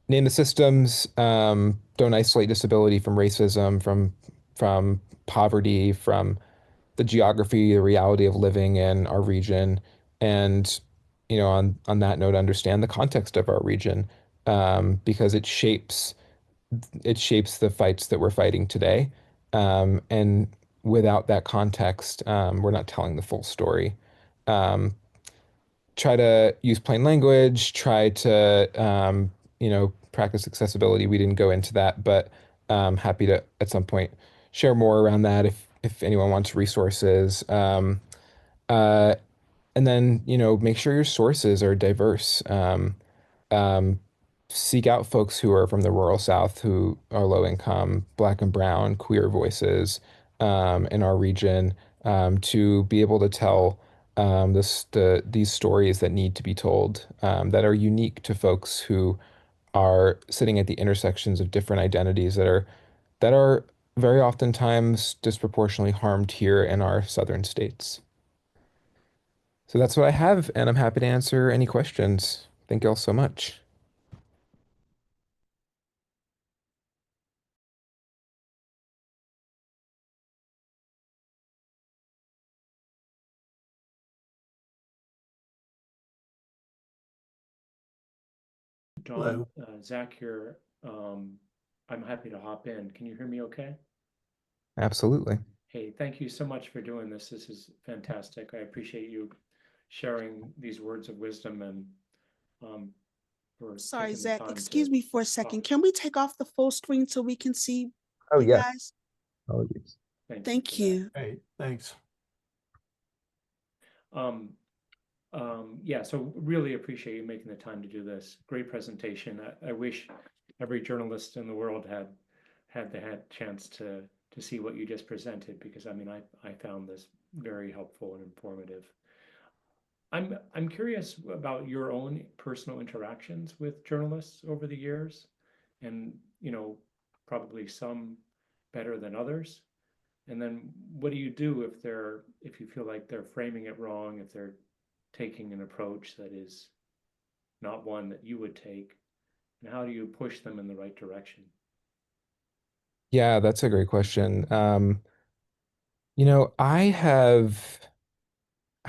Name the systems. Don't isolate disability from racism, from poverty, from the geography, the reality of living in our region, and on that note, understand the context of our region, because it shapes the fights that we're fighting today. And without that context, we're not telling the full story. Um, Try to use plain language, try to, practice accessibility. We didn't go into that, but happy to at some point share more around that if anyone wants resources. Uh, and then, make sure your sources are diverse. Um, Seek out folks who are from the rural South, who are low income, Black and Brown, queer voices in our region, to be able to tell these stories that need to be told, that are unique to folks who are sitting at the intersections of different identities that are very oftentimes disproportionately harmed here in our southern states. So that's what I have, and I'm happy to answer any questions. Thank you all so much. Dom, Zach here. I'm happy to hop in. Can you hear me okay? Absolutely. Hey, thank you so much for doing this. This is fantastic. I appreciate you sharing these words of wisdom and um, for Sorry, taking the Zach, time excuse to me for a second. talk. Can we take off the full screen so we can see Oh you yeah. guys? Apologies. Thank for that. you. Hey, thanks. Yeah, so really appreciate you making the time to do this. Great presentation. I wish every journalist in the world had the chance to see what you just presented, because I mean I found this very helpful and informative. I'm curious about your own personal interactions with journalists over the years, and probably some better than others. And then what do you do if you feel like they're framing it wrong, if they're taking an approach that is not one that you would take, and how do you push them in the right direction? Yeah, that's a great question. I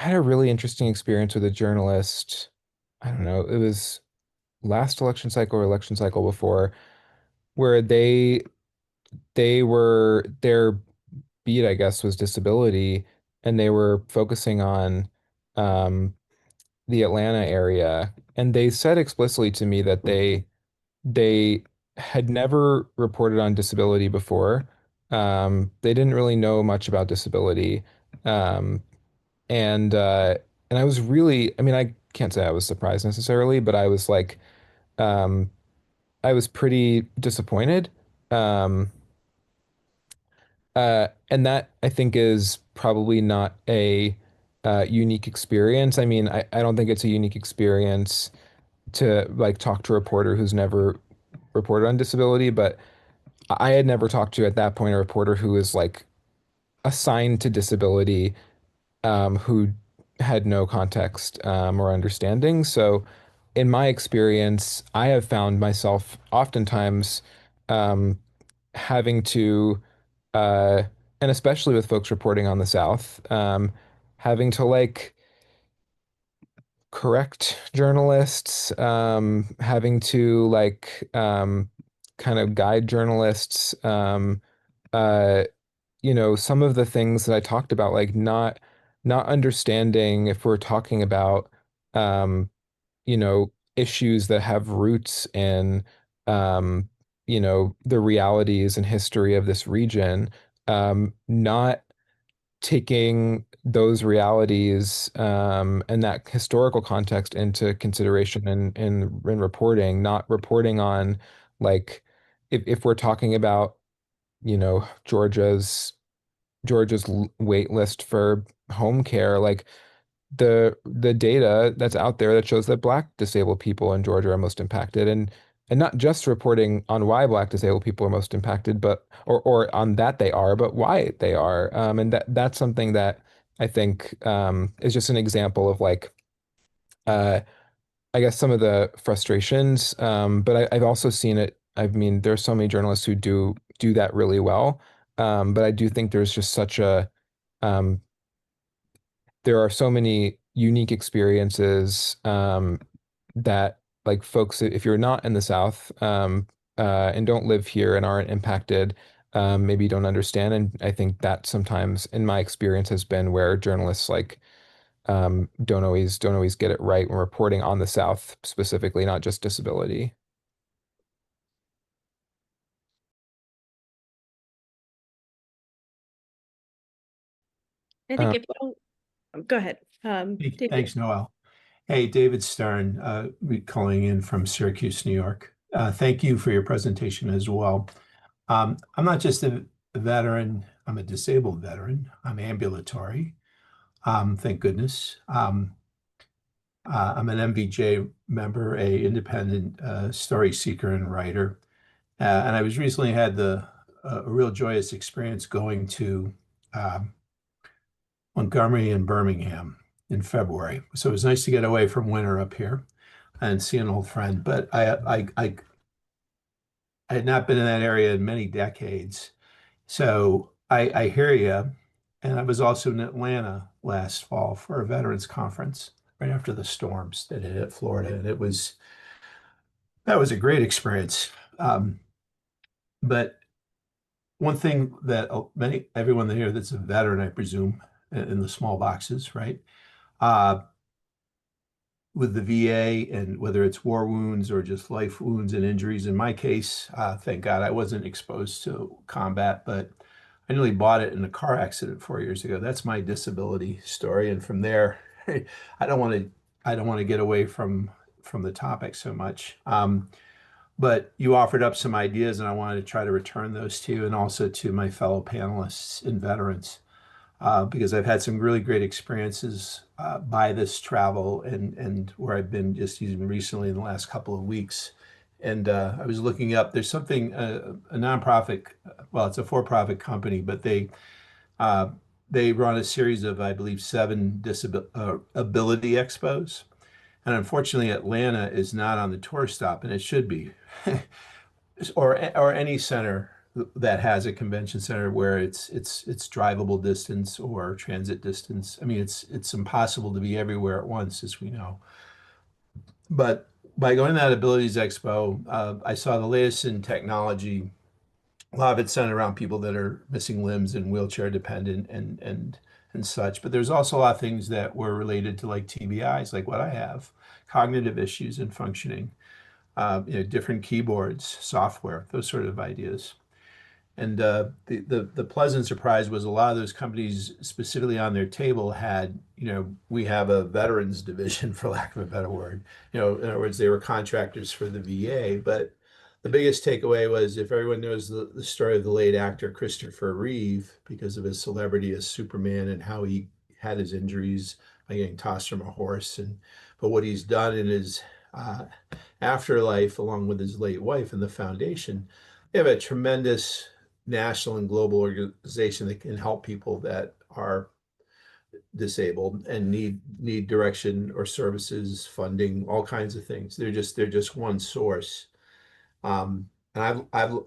had a really interesting experience with a journalist. I don't know, it was last election cycle or election cycle before, where they were their beat, I guess, was disability, and they were focusing on um, the Atlanta area, and they said explicitly to me that they had never reported on disability before. They didn't really know much about disability, um, and uh, and I was really, I mean, I can't say I was surprised necessarily, but I was like, um, I was pretty disappointed. Um, and that I think is probably not a unique experience. I mean, I don't think it's a unique experience to like talk to a reporter who's never reported on disability, but I had never talked to at that point a reporter who is like assigned to disability, who had no context or understanding. So, in my experience, I have found myself oftentimes um, having to, uh, and especially with folks reporting on the South, having to like correct journalists, having to like kind of guide journalists. Uh, some of the things that I talked about, like not understanding if we're talking about issues that have roots in the realities and history of this region, not taking those realities and that historical context into consideration in reporting, not reporting on like if we're talking about, Georgia's wait list for home care, like the data that's out there that shows that Black disabled people in Georgia are most impacted, and not just reporting on why Black disabled people are most impacted, but or on that they are, but why they are. And that's something that I think is just an example of like uh, I guess some of the frustrations. But I've also seen it. I mean, there's so many journalists who do that really well. But I do think there's just such a um, there are so many unique experiences that like folks, if you're not in the South and don't live here and aren't impacted, maybe you don't understand. And I think that sometimes, in my experience, has been where journalists like don't always get it right when reporting on the South specifically, not just disability. I think Um, if, go ahead. Hey, David. thanks, Noel. Hey, David Stern, calling in from Syracuse, New York. Thank you for your presentation as well. I'm not just a veteran, I'm a disabled veteran. I'm ambulatory, thank goodness. I'm an MVJ member, a independent story seeker and writer. And I was recently had a real joyous experience going to um, Montgomery and Birmingham in February. So it was nice to get away from winter up here and see an old friend. But I had not been in that area in many decades. So I hear you. And I was also in Atlanta last fall for a veterans conference right after the storms that hit Florida. And that was a great experience. But one thing that everyone here that's a veteran, I presume, in the small boxes, right? Uh, with the VA, and whether it's war wounds or just life wounds and injuries. In my case, thank God I wasn't exposed to combat, but I nearly bought it in a car accident 4 years ago. That's my disability story. And from there, I don't want to I don't want to get away from the topic so much. But you offered up some ideas, and I wanted to try to return those to you and also to my fellow panelists and veterans, because I've had some really great experiences by this travel and where I've been just even recently in the last couple of weeks. And I was looking up, there's something, a nonprofit, well, it's a for-profit company, but uh, they run a series of, I believe, 7 ability expos. And unfortunately, Atlanta is not on the tour stop, and it should be. Or any center that has a convention center where it's drivable distance or transit distance. I mean, it's impossible to be everywhere at once, as we know. But by going to that Abilities Expo, I saw the latest in technology. A lot of it's centered around people that are missing limbs and wheelchair dependent and such. But there's also a lot of things that were related to like TBIs, like what I have, cognitive issues and functioning, different keyboards, software, those sort of ideas. And the pleasant surprise was a lot of those companies specifically on their table had, we have a veterans division, for lack of a better word. In other words, they were contractors for the VA. But the biggest takeaway was, if everyone knows the story of the late actor Christopher Reeve, because of his celebrity as Superman and how he had his injuries by getting tossed from a horse, but what he's done in his uh, afterlife, along with his late wife and the foundation, they have a tremendous national and global organization that can help people that are disabled and need direction or services, funding, all kinds of things. They're just one source. And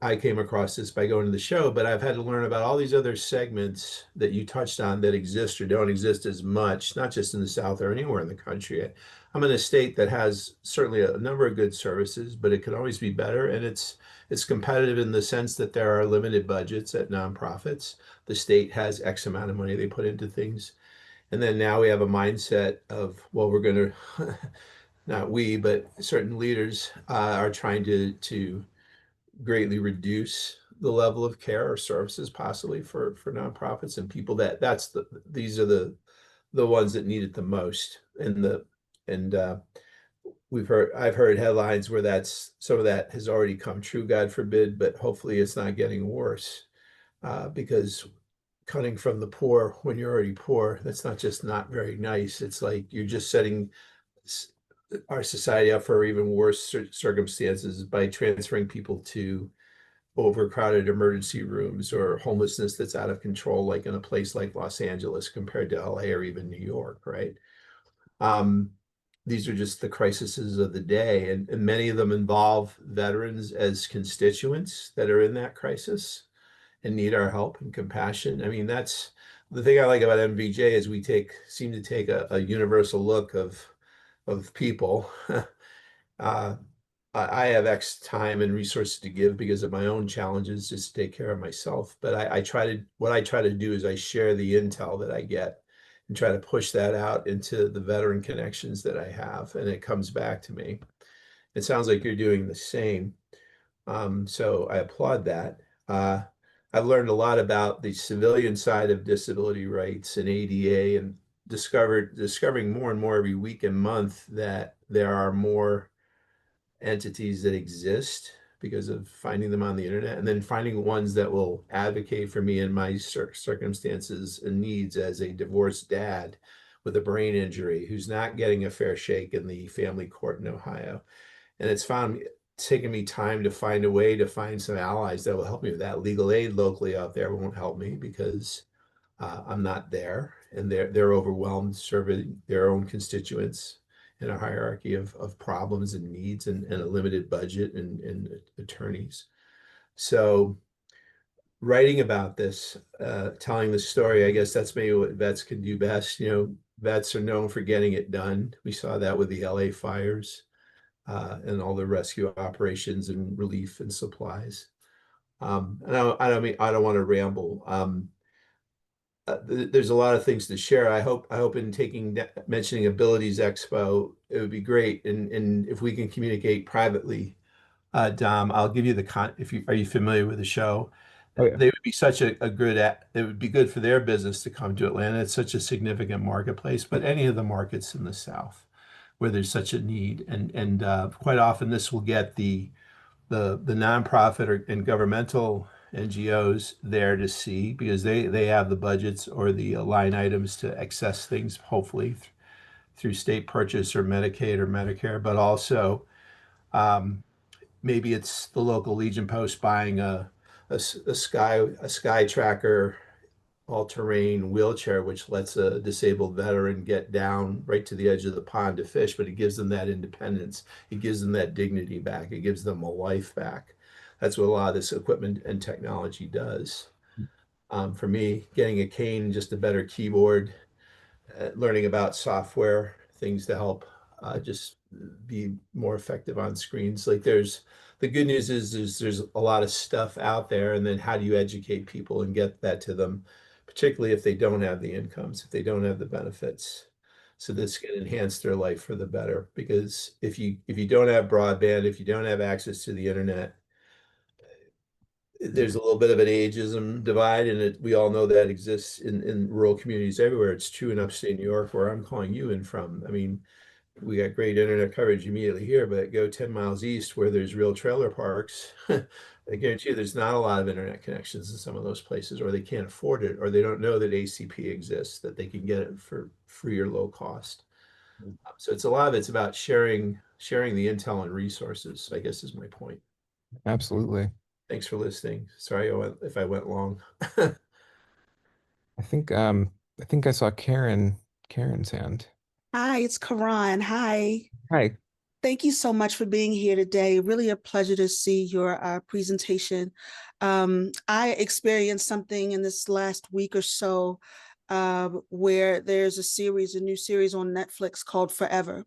I came across this by going to the show, but I've had to learn about all these other segments that you touched on that exist or don't exist as much, not just in the South or anywhere in the country. I'm in a state that has certainly a number of good services, but it can always be better. And it's competitive in the sense that there are limited budgets at nonprofits. The state has X amount of money they put into things. And then now we have a mindset of, well, we're going to, not we, but certain leaders are trying to greatly reduce the level of care or services possibly for nonprofits and people these are the ones that need it the most. And I've heard headlines where that's some of that has already come true, God forbid, but hopefully it's not getting worse, because cutting from the poor when you're already poor, that's not just not very nice. It's like you're just setting our society up for even worse circumstances by transferring people to overcrowded emergency rooms or homelessness that's out of control, like in a place like Los Angeles compared to LA or even New York, right? Um, these are just the crises of the day, and many of them involve veterans as constituents that are in that crisis and need our help and compassion. I mean, that's the thing I like about MVJ is we seem to take a universal look of people. uh, I have X time and resources to give because of my own challenges just to take care of myself. But what I try to do is I share the intel that I get and try to push that out into the veteran connections that I have, and it comes back to me. It sounds like you're doing the same. So I applaud that. Uh, I've learned a lot about the civilian side of disability rights and ADA, and discovering more and more every week and month that there are more entities that exist because of finding them on the internet, and then finding ones that will advocate for me in my circumstances and needs as a divorced dad with a brain injury who's not getting a fair shake in the family court in Ohio. And taken me time to find a way to find some allies that will help me with that. Legal aid locally out there won't help me because I'm not there, and they're overwhelmed serving their own constituents in a hierarchy of problems and needs, and a limited budget and attorneys. So writing about this, telling the story, I guess that's maybe what vets can do best. Vets are known for getting it done. We saw that with the LA fires, and all the rescue operations and relief and supplies. And I don't want to ramble. There's a lot of things to share. I hope in mentioning Abilities Expo, it would be great. And if we can communicate privately, Dom, I'll give you if are you familiar with the show? Oh, yeah. They would be such a good it would be good for their business to come to Atlanta. It's such a significant marketplace, but any of the markets in the South where there's such a need, and quite often this will get the nonprofit and governmental NGOs there to see because they have the budgets or the line items to access things, hopefully through state purchase or Medicaid or Medicare, but also um, maybe it's the local Legion Post buying a sky tracker all-terrain wheelchair, which lets a disabled veteran get down right to the edge of the pond to fish, but it gives them that independence. It gives them that dignity back. It gives them a life back. That's what a lot of this equipment and technology does. For me, getting a cane, just a better keyboard, learning about software, things to help just be more effective on screens. Like the good news is there's a lot of stuff out there, and then how do you educate people and get that to them, particularly if they don't have the incomes, if they don't have the benefits. So this can enhance their life for the better. Because if you don't have broadband, if you don't have access to the internet, there's a little bit of an ageism divide, and we all know that exists in rural communities everywhere. It's true in upstate New York, where I'm calling you in from. I mean, we got great internet coverage immediately here, but go 10 miles east where there's real trailer parks. I guarantee you there's not a lot of internet connections in some of those places, or they can't afford it, or they don't know that ACP exists, that they can get it for free or low cost. So it's a lot of it's about sharing the intel and resources, I guess is my point. Absolutely. Thanks for listening. Sorry if I went long. I think I saw Karen's hand. Hi, it's Karan. Hi. Hi. Thank you so much for being here today. Really a pleasure to see your presentation. I experienced something in this last week or so where there's a new series on Netflix called Forever.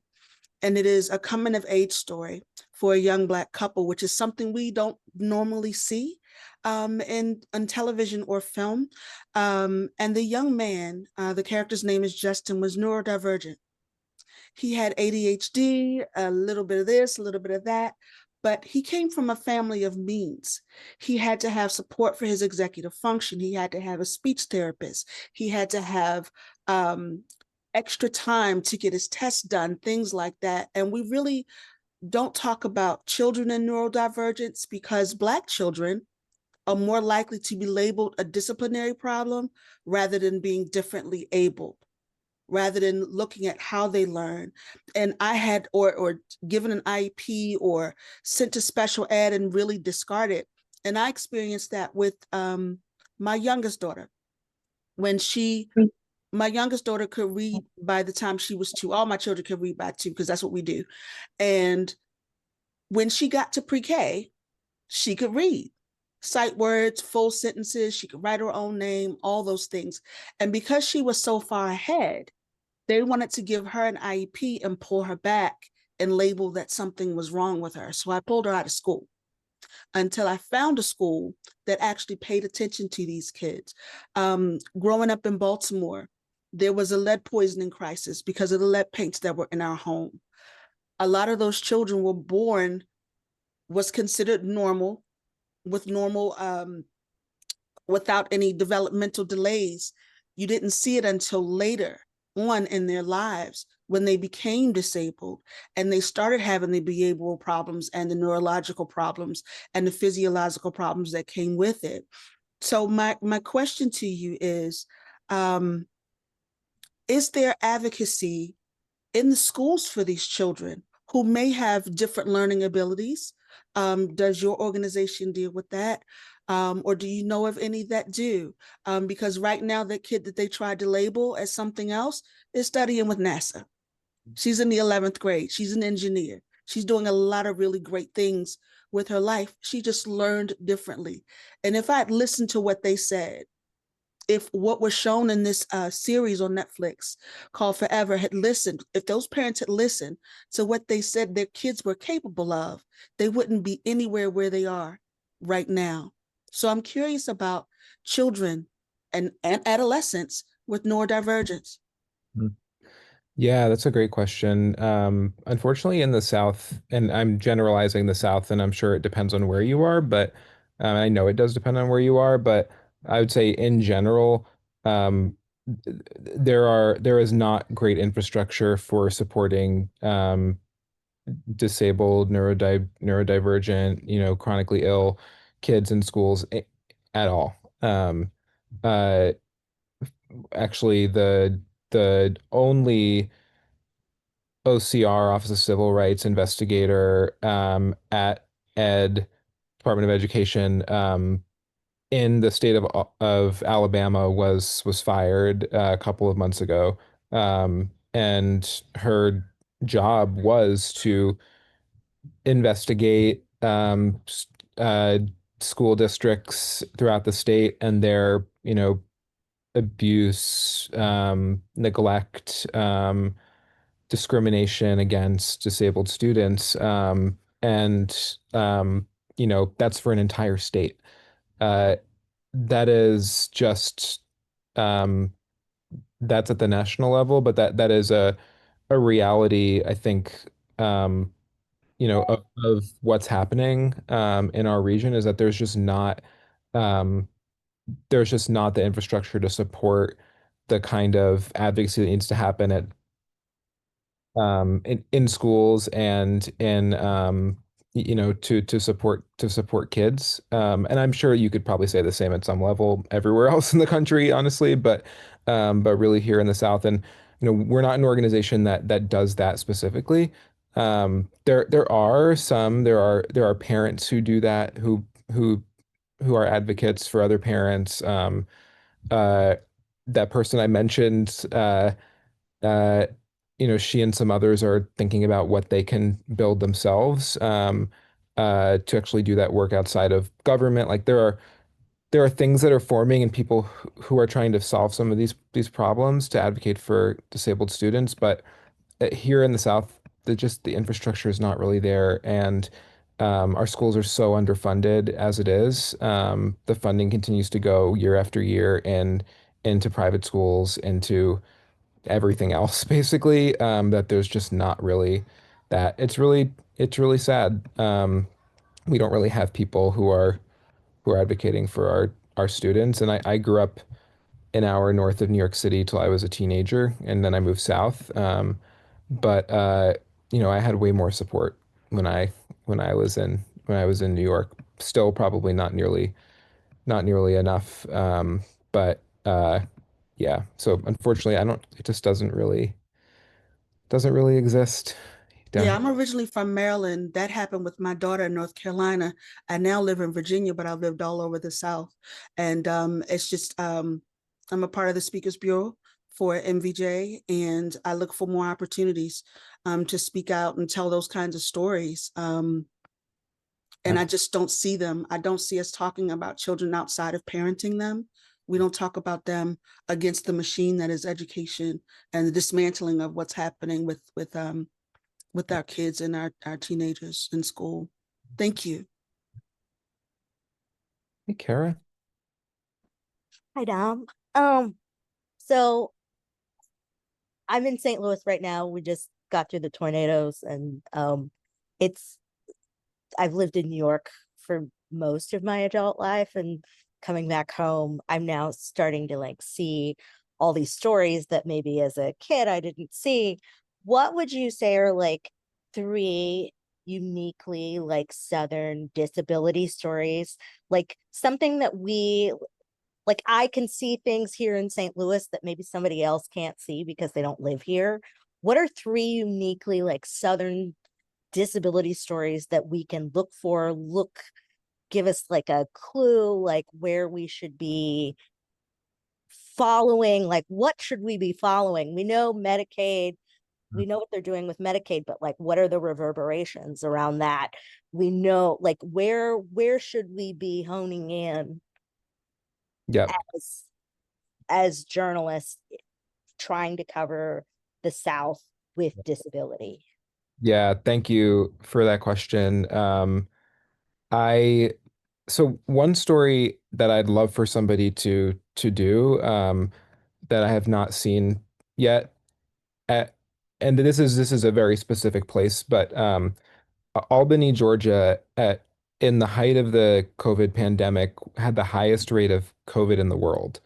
And it is a coming of age story for a young Black couple, which is something we don't normally see in television or film. And the young man, the character's name is Justin, was neurodivergent. He had ADHD, a little bit of this, a little bit of that, but he came from a family of means. He had to have support for his executive function. He had to have a speech therapist. He had to have extra time to get his tests done, things like that. And we really don't talk about children in neurodivergence because Black children are more likely to be labeled a disciplinary problem rather than being differently abled, rather than looking at how they learn. And I had, or given an IEP or sent to special ed and really discarded. And I experienced that with my youngest daughter. My youngest daughter could read by the time she was 2. All my children could read by 2 because that's what we do. And when she got to pre-K, she could read sight words, full sentences. She could write her own name, all those things. And because she was so far ahead, they wanted to give her an IEP and pull her back and label that something was wrong with her. So I pulled her out of school until I found a school that actually paid attention to these kids. Growing up in Baltimore, there was a lead poisoning crisis because of the lead paints that were in our home. A lot of those children were born, was considered normal, with normal, without any developmental delays. You didn't see it until later on in their lives when they became disabled and they started having the behavioral problems and the neurological problems and the physiological problems that came with it. So my question to you is there advocacy in the schools for these children who may have different learning abilities? Does your organization deal with that? Or do you know of any that do? Because right now, the kid that they tried to label as something else is studying with NASA. She's in the 11th grade. She's an engineer. She's doing a lot of really great things with her life. She just learned differently. And if I'd listened to what they said, if what was shown in this series on Netflix called Forever had listened, if those parents had listened to what they said their kids were capable of, they wouldn't be anywhere where they are right now. So I'm curious about children and adolescents with neurodivergence. Yeah, that's a great question. Unfortunately, in the South, and I'm generalizing the South, and I'm sure it depends on where you are, but I know it does depend on where you are, but I would say in general, um, there is not great infrastructure for supporting disabled, neurodivergent, chronically ill kids in schools at all. Uh, Actually, the only OCR, Office of Civil Rights investigator at Ed Department of Education in the state of Alabama was fired a couple of months ago, and her job was to investigate school districts throughout the state and their abuse, neglect, discrimination against disabled students, and that's for an entire state. Uh, that is just um, that's at the national level, but that is a reality, I think, of what's happening in our region is that um, there's just not the infrastructure to support the kind of advocacy that needs to happen at in schools and in to support kids. And I'm sure you could probably say the same at some level everywhere else in the country, honestly, but really here in the South. And we're not an organization that does that specifically. There are parents who do that, who are advocates for other parents. Uh that person I mentioned, uh, she and some others are thinking about what they can build themselves, to actually do that work outside of government. Like there are things that are forming and people who are trying to solve some of these problems to advocate for disabled students. But here in the South, the infrastructure is not really there, and our schools are so underfunded as it is. The funding continues to go year after year and into private schools, into everything else basically, that there's just not really that. It's really sad. We don't really have people who are advocating for our students. And I grew up an hour north of New York City till I was a teenager, and then I moved south. But I had way more support when I was in New York. Still probably not nearly enough. But yeah. So unfortunately, I don't. It just doesn't really exist down Yeah, here. I'm originally from Maryland. That happened with my daughter in North Carolina. I now live in Virginia, but I've lived all over the South. And it's just, I'm a part of the Speakers Bureau for MVJ, and I look for more opportunities to speak out and tell those kinds of stories. And I just don't see them. I don't see us talking about children outside of parenting them. We don't talk about them against the machine that is education and the dismantling of what's happening with our kids and our teenagers in school. Thank you. Hey, Kara. Hi, Dom. So I'm in St. Louis right now. We just got through the tornadoes, and it's I've lived in New York for most of my adult life, and coming back home, I'm now starting to like see all these stories that maybe as a kid I didn't see. What would you say are like three uniquely like Southern disability stories? Like something that we like I can see things here in St. Louis that maybe somebody else can't see because they don't live here. What are three uniquely like Southern disability stories that we can look for, give us like a clue, like where we should be following, like what should we be following? We know Medicaid, we know what they're doing with Medicaid, but like what are the reverberations around that? We know like where should we be honing in Yep. as as journalists trying to cover the South with disability? Yeah, thank you for that question. I so one story that I'd love for somebody to do, that I have not seen yet, at, and this is a very specific place, but Albany, Georgia, in the height of the COVID pandemic, had the highest rate of COVID in the world.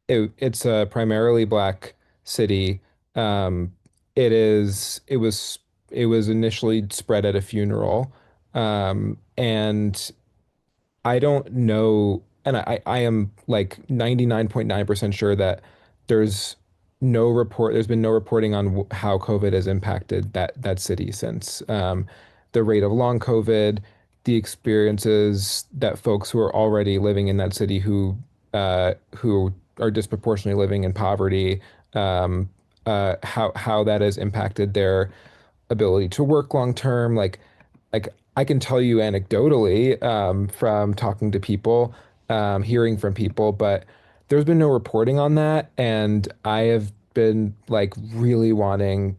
It's a primarily Black city. Um, it was initially spread at a funeral, and I don't know, and I am like 99.9% sure that there's there's been no reporting on how COVID has impacted that city since. The rate of long COVID, the experiences that folks who are already living in that city who are disproportionately living in poverty, how that has impacted their ability to work long term. Like I can tell you anecdotally, from talking to people, hearing from people, but there's been no reporting on that, and I have been like really wanting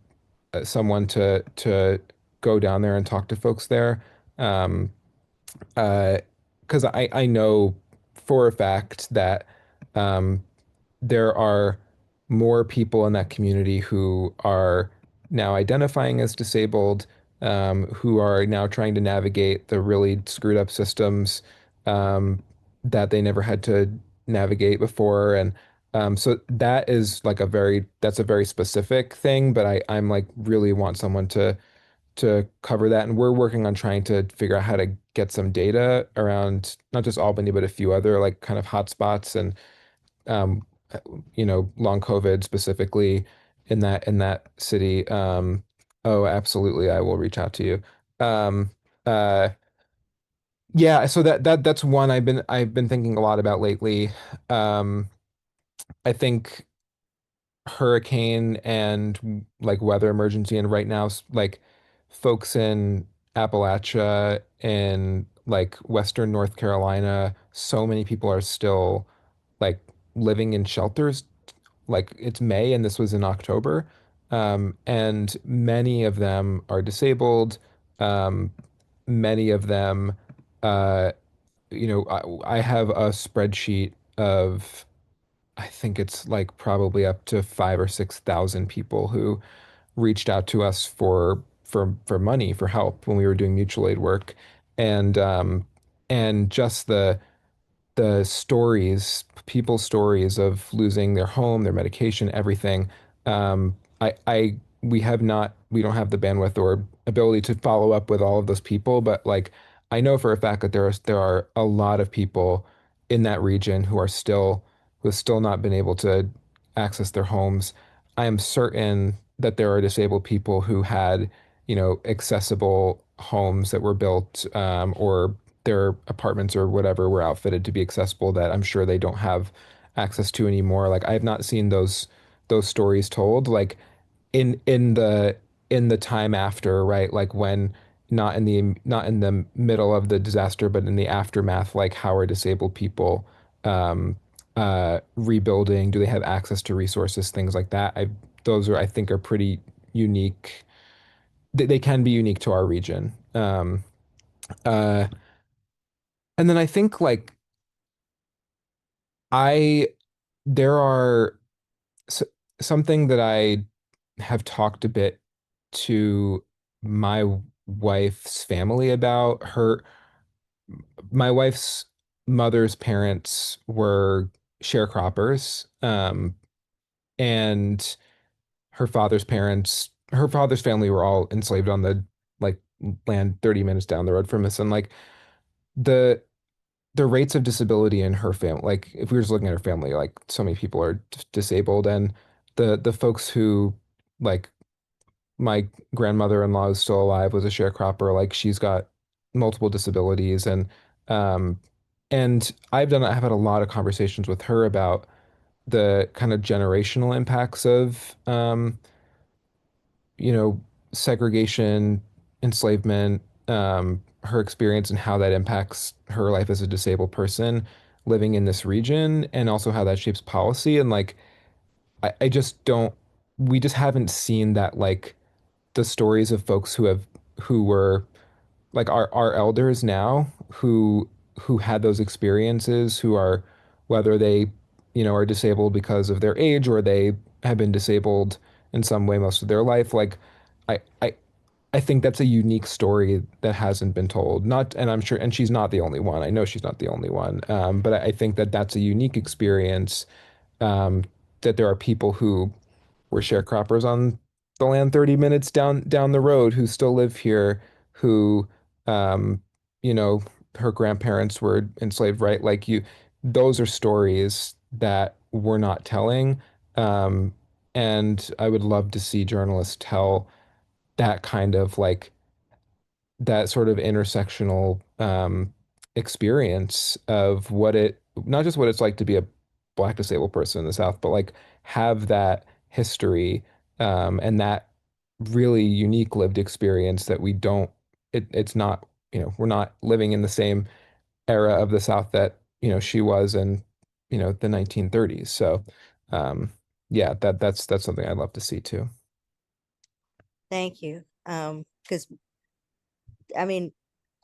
someone to go down there and talk to folks there, um, because I know for a fact that um, there are more people in that community who are now identifying as disabled, who are now trying to navigate the really screwed up systems that they never had to navigate before. And so that's a very specific thing, but I'm like really want someone to cover that. And we're working on trying to figure out how to get some data around not just Albany, but a few other like kind of hotspots and um, long COVID specifically in that city. Oh, absolutely, I will reach out to you. Um, uh, yeah, so that's one I've been thinking a lot about lately. Um, I think hurricane and like weather emergency, and right now, like folks in Appalachia and like Western North Carolina, so many people are still like living in shelters. Like it's May and this was in October. And many of them are disabled. Um, Many of them, uh, I have a spreadsheet of, I think it's like probably up to 5 or 6 thousand people who reached out to us for money, for help when we were doing mutual aid work. And just the stories, people's stories of losing their home, their medication, everything. We don't have the bandwidth or ability to follow up with all of those people, but like I know for a fact that there are a lot of people in that region who have still not been able to access their homes. I am certain that there are disabled people who had, accessible homes that were built, or their apartments or whatever were outfitted to be accessible that I'm sure they don't have access to anymore. Like I have not seen those stories told like in the time after, right? Like when not in the middle of the disaster, but in the aftermath, like how are disabled people um rebuilding? Do they have access to resources, things like that? Those are I think are pretty unique. They can be unique to our region. Uh and then I think like I there are s something that I have talked a bit to my wife's family about. My wife's mother's parents were sharecroppers, and her father's family were all enslaved on the like land 30 minutes down the road from us. And like the the rates of disability in her family, like if we were just looking at her family, like so many people are disabled, and the folks who like my grandmother-in-law is still alive, was a sharecropper, like she's got multiple disabilities, um I've had a lot of conversations with her about the kind of generational impacts of you know segregation, enslavement, her experience and how that impacts her life as a disabled person living in this region, and also how that shapes policy. And like I just don't we just haven't seen that, like the stories of folks who were like our elders now, who had those experiences, who are, whether they are disabled because of their age or they have been disabled in some way most of their life. Like I I I think that's a unique story that hasn't been told. Not, and I'm sure, and she's not the only one. I know she's not the only one. But I think that that's a unique experience. Um, that there are people who were sharecroppers on the land 30 minutes down the road who still live here, who, um, you know, her grandparents were enslaved, right? Like you, those are stories that we're not telling. Um, and I would love to see journalists tell that kind of like that sort of intersectional experience of what it, not just what it's like to be a Black disabled person in the South, but like have that history and that really unique lived experience that we don't, it's not, we're not living in the same era of the South that, she was in, the 1930s. So yeah, that's something I'd love to see too. Thank you. Because I mean,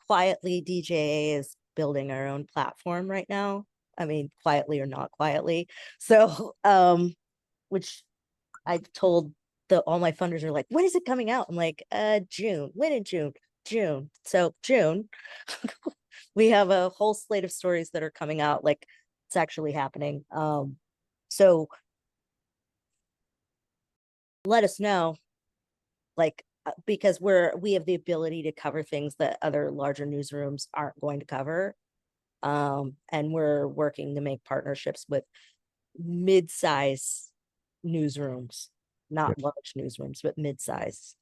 quietly, DJA is building our own platform right now. I mean, quietly or not quietly. So, which I told all my funders are like, when is it coming out? I'm like, June. When in June? June. So June, we have a whole slate of stories that are coming out. Like it's actually happening. So let us know, like, because we have the ability to cover things that other larger newsrooms aren't going to cover. And we're working to make partnerships with mid-size newsrooms, not large newsrooms, but mid-size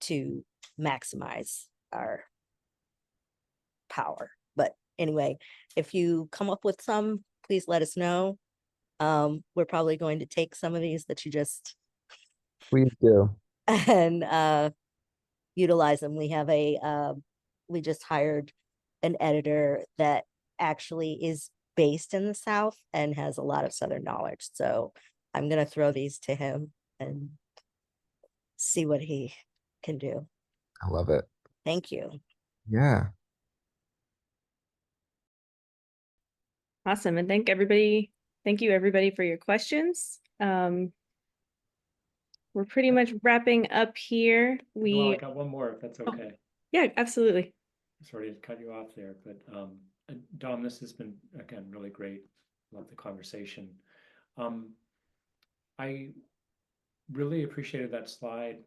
to maximize our power. But anyway, if you come up with some, please let us know. We're probably going to take some of these that you just Please do. and utilize them. We just hired an editor that actually is based in the South and has a lot of Southern knowledge. So I'm gonna throw these to him and see what he can do. I love it. Thank you. Yeah. Awesome. And thank you everybody for your questions. We're pretty much wrapping up here. Well, I got one more, if that's okay. Yeah, absolutely. Sorry to cut you off there, but Dom, this has been, again, really great. Love the conversation. I really appreciated that slide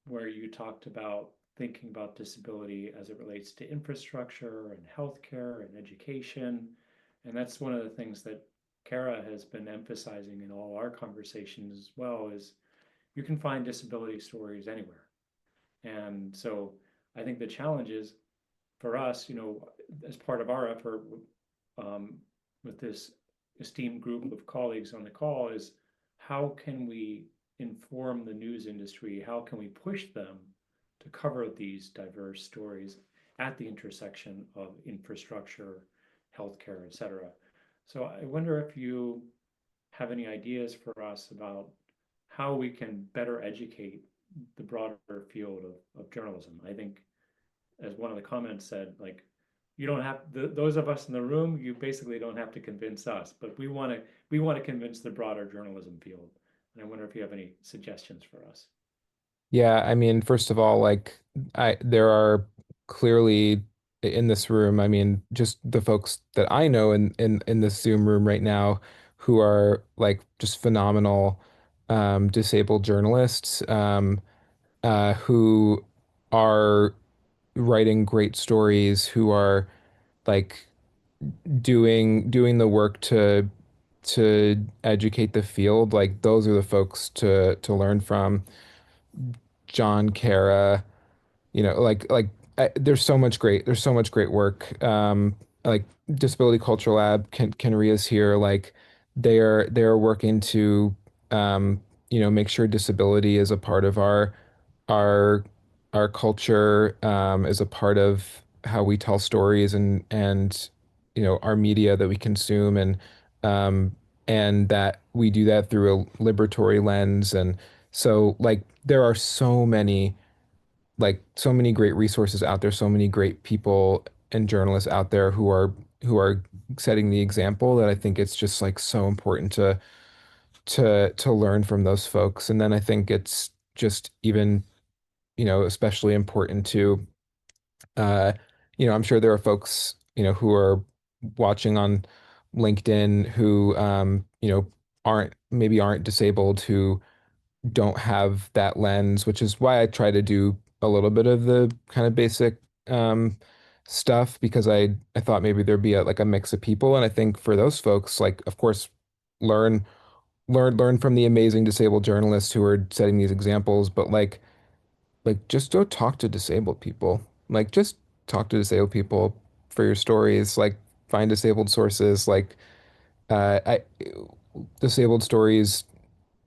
where you talked about thinking about disability as it relates to infrastructure and healthcare and education. And that's one of the things that Kara has been emphasizing in all our conversations as well, is you can find disability stories anywhere. And so I think the challenge is for us, as part of our effort with this esteemed group of colleagues on the call, is how can we inform the news industry? How can we push them to cover these diverse stories at the intersection of infrastructure, healthcare, et cetera? So I wonder if you have any ideas for us about how we can better educate the broader field of journalism. I think, as one of the comments said, like, you don't have those of us in the room, you basically don't have to convince us, but we want to convince the broader journalism field. And I wonder if you have any suggestions for us. Yeah, I mean, first of all, like there are clearly in this room, I mean, just the folks that I know in this Zoom room right now who are like just phenomenal disabled journalists who are writing great stories, who are like doing the work to educate the field. Like those are the folks to learn from. John, Kara, there's so much great work. Like Disability Culture Lab, Ken Ria's here. Like they are working to make sure disability is a part of our our culture, is a part of how we tell stories and our media that we consume, um and that we do that through a liberatory lens. And so like there are so many great resources out there, so many great people and journalists out there who are setting the example, that I think it's just like so important to learn from those folks. And then I think it's just even especially important to, I'm sure there are folks, who are watching on LinkedIn who, aren't disabled, who don't have that lens, which is why I try to do a little bit of the kind of basic um, stuff, because I thought maybe there'd be like a mix of people. And I think for those folks, like, of course, learn learn from the amazing disabled journalists who are setting these examples, but just go talk to disabled people. Like, just talk to disabled people for your stories. Like, find disabled sources. Like, I disabled stories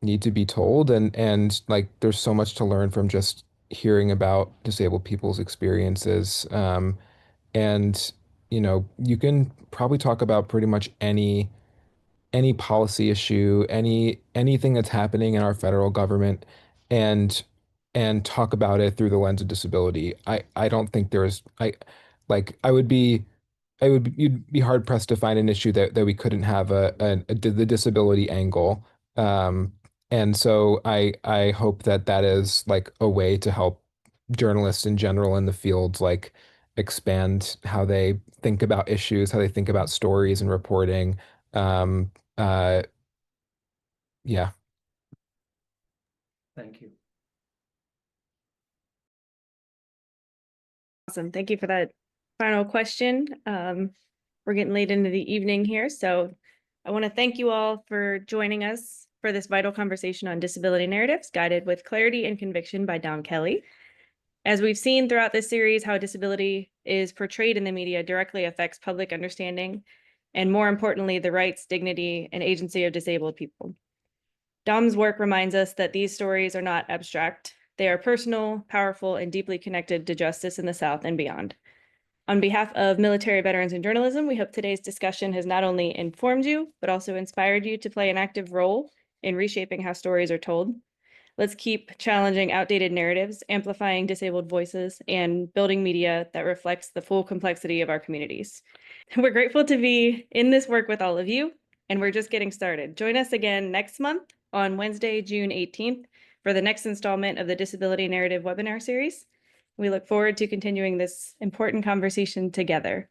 need to be told, and like there's so much to learn from just hearing about disabled people's experiences. And you can probably talk about pretty much any policy issue, anything that's happening in our federal government, and talk about it through the lens of disability. I don't think there's I would be you'd be hard pressed to find an issue that we couldn't have the disability angle. Um, and so I hope that is like a way to help journalists in general in the field, like expand how they think about issues, how they think about stories and reporting. Um, uh, yeah. Thank you. Awesome. Thank you for that final question. We're getting late into the evening here, so I want to thank you all for joining us for this vital conversation on disability narratives, guided with clarity and conviction by Dom Kelly. As we've seen throughout this series, how disability is portrayed in the media directly affects public understanding, and more importantly, the rights, dignity, and agency of disabled people. Dom's work reminds us that these stories are not abstract. They are personal, powerful, and deeply connected to justice in the South and beyond. On behalf of military veterans in journalism, we hope today's discussion has not only informed you, but also inspired you to play an active role in reshaping how stories are told. Let's keep challenging outdated narratives, amplifying disabled voices, and building media that reflects the full complexity of our communities. We're grateful to be in this work with all of you, and we're just getting started. Join us again next month on Wednesday, June 18th, for the next installment of the Disability Narrative webinar series. We look forward to continuing this important conversation together.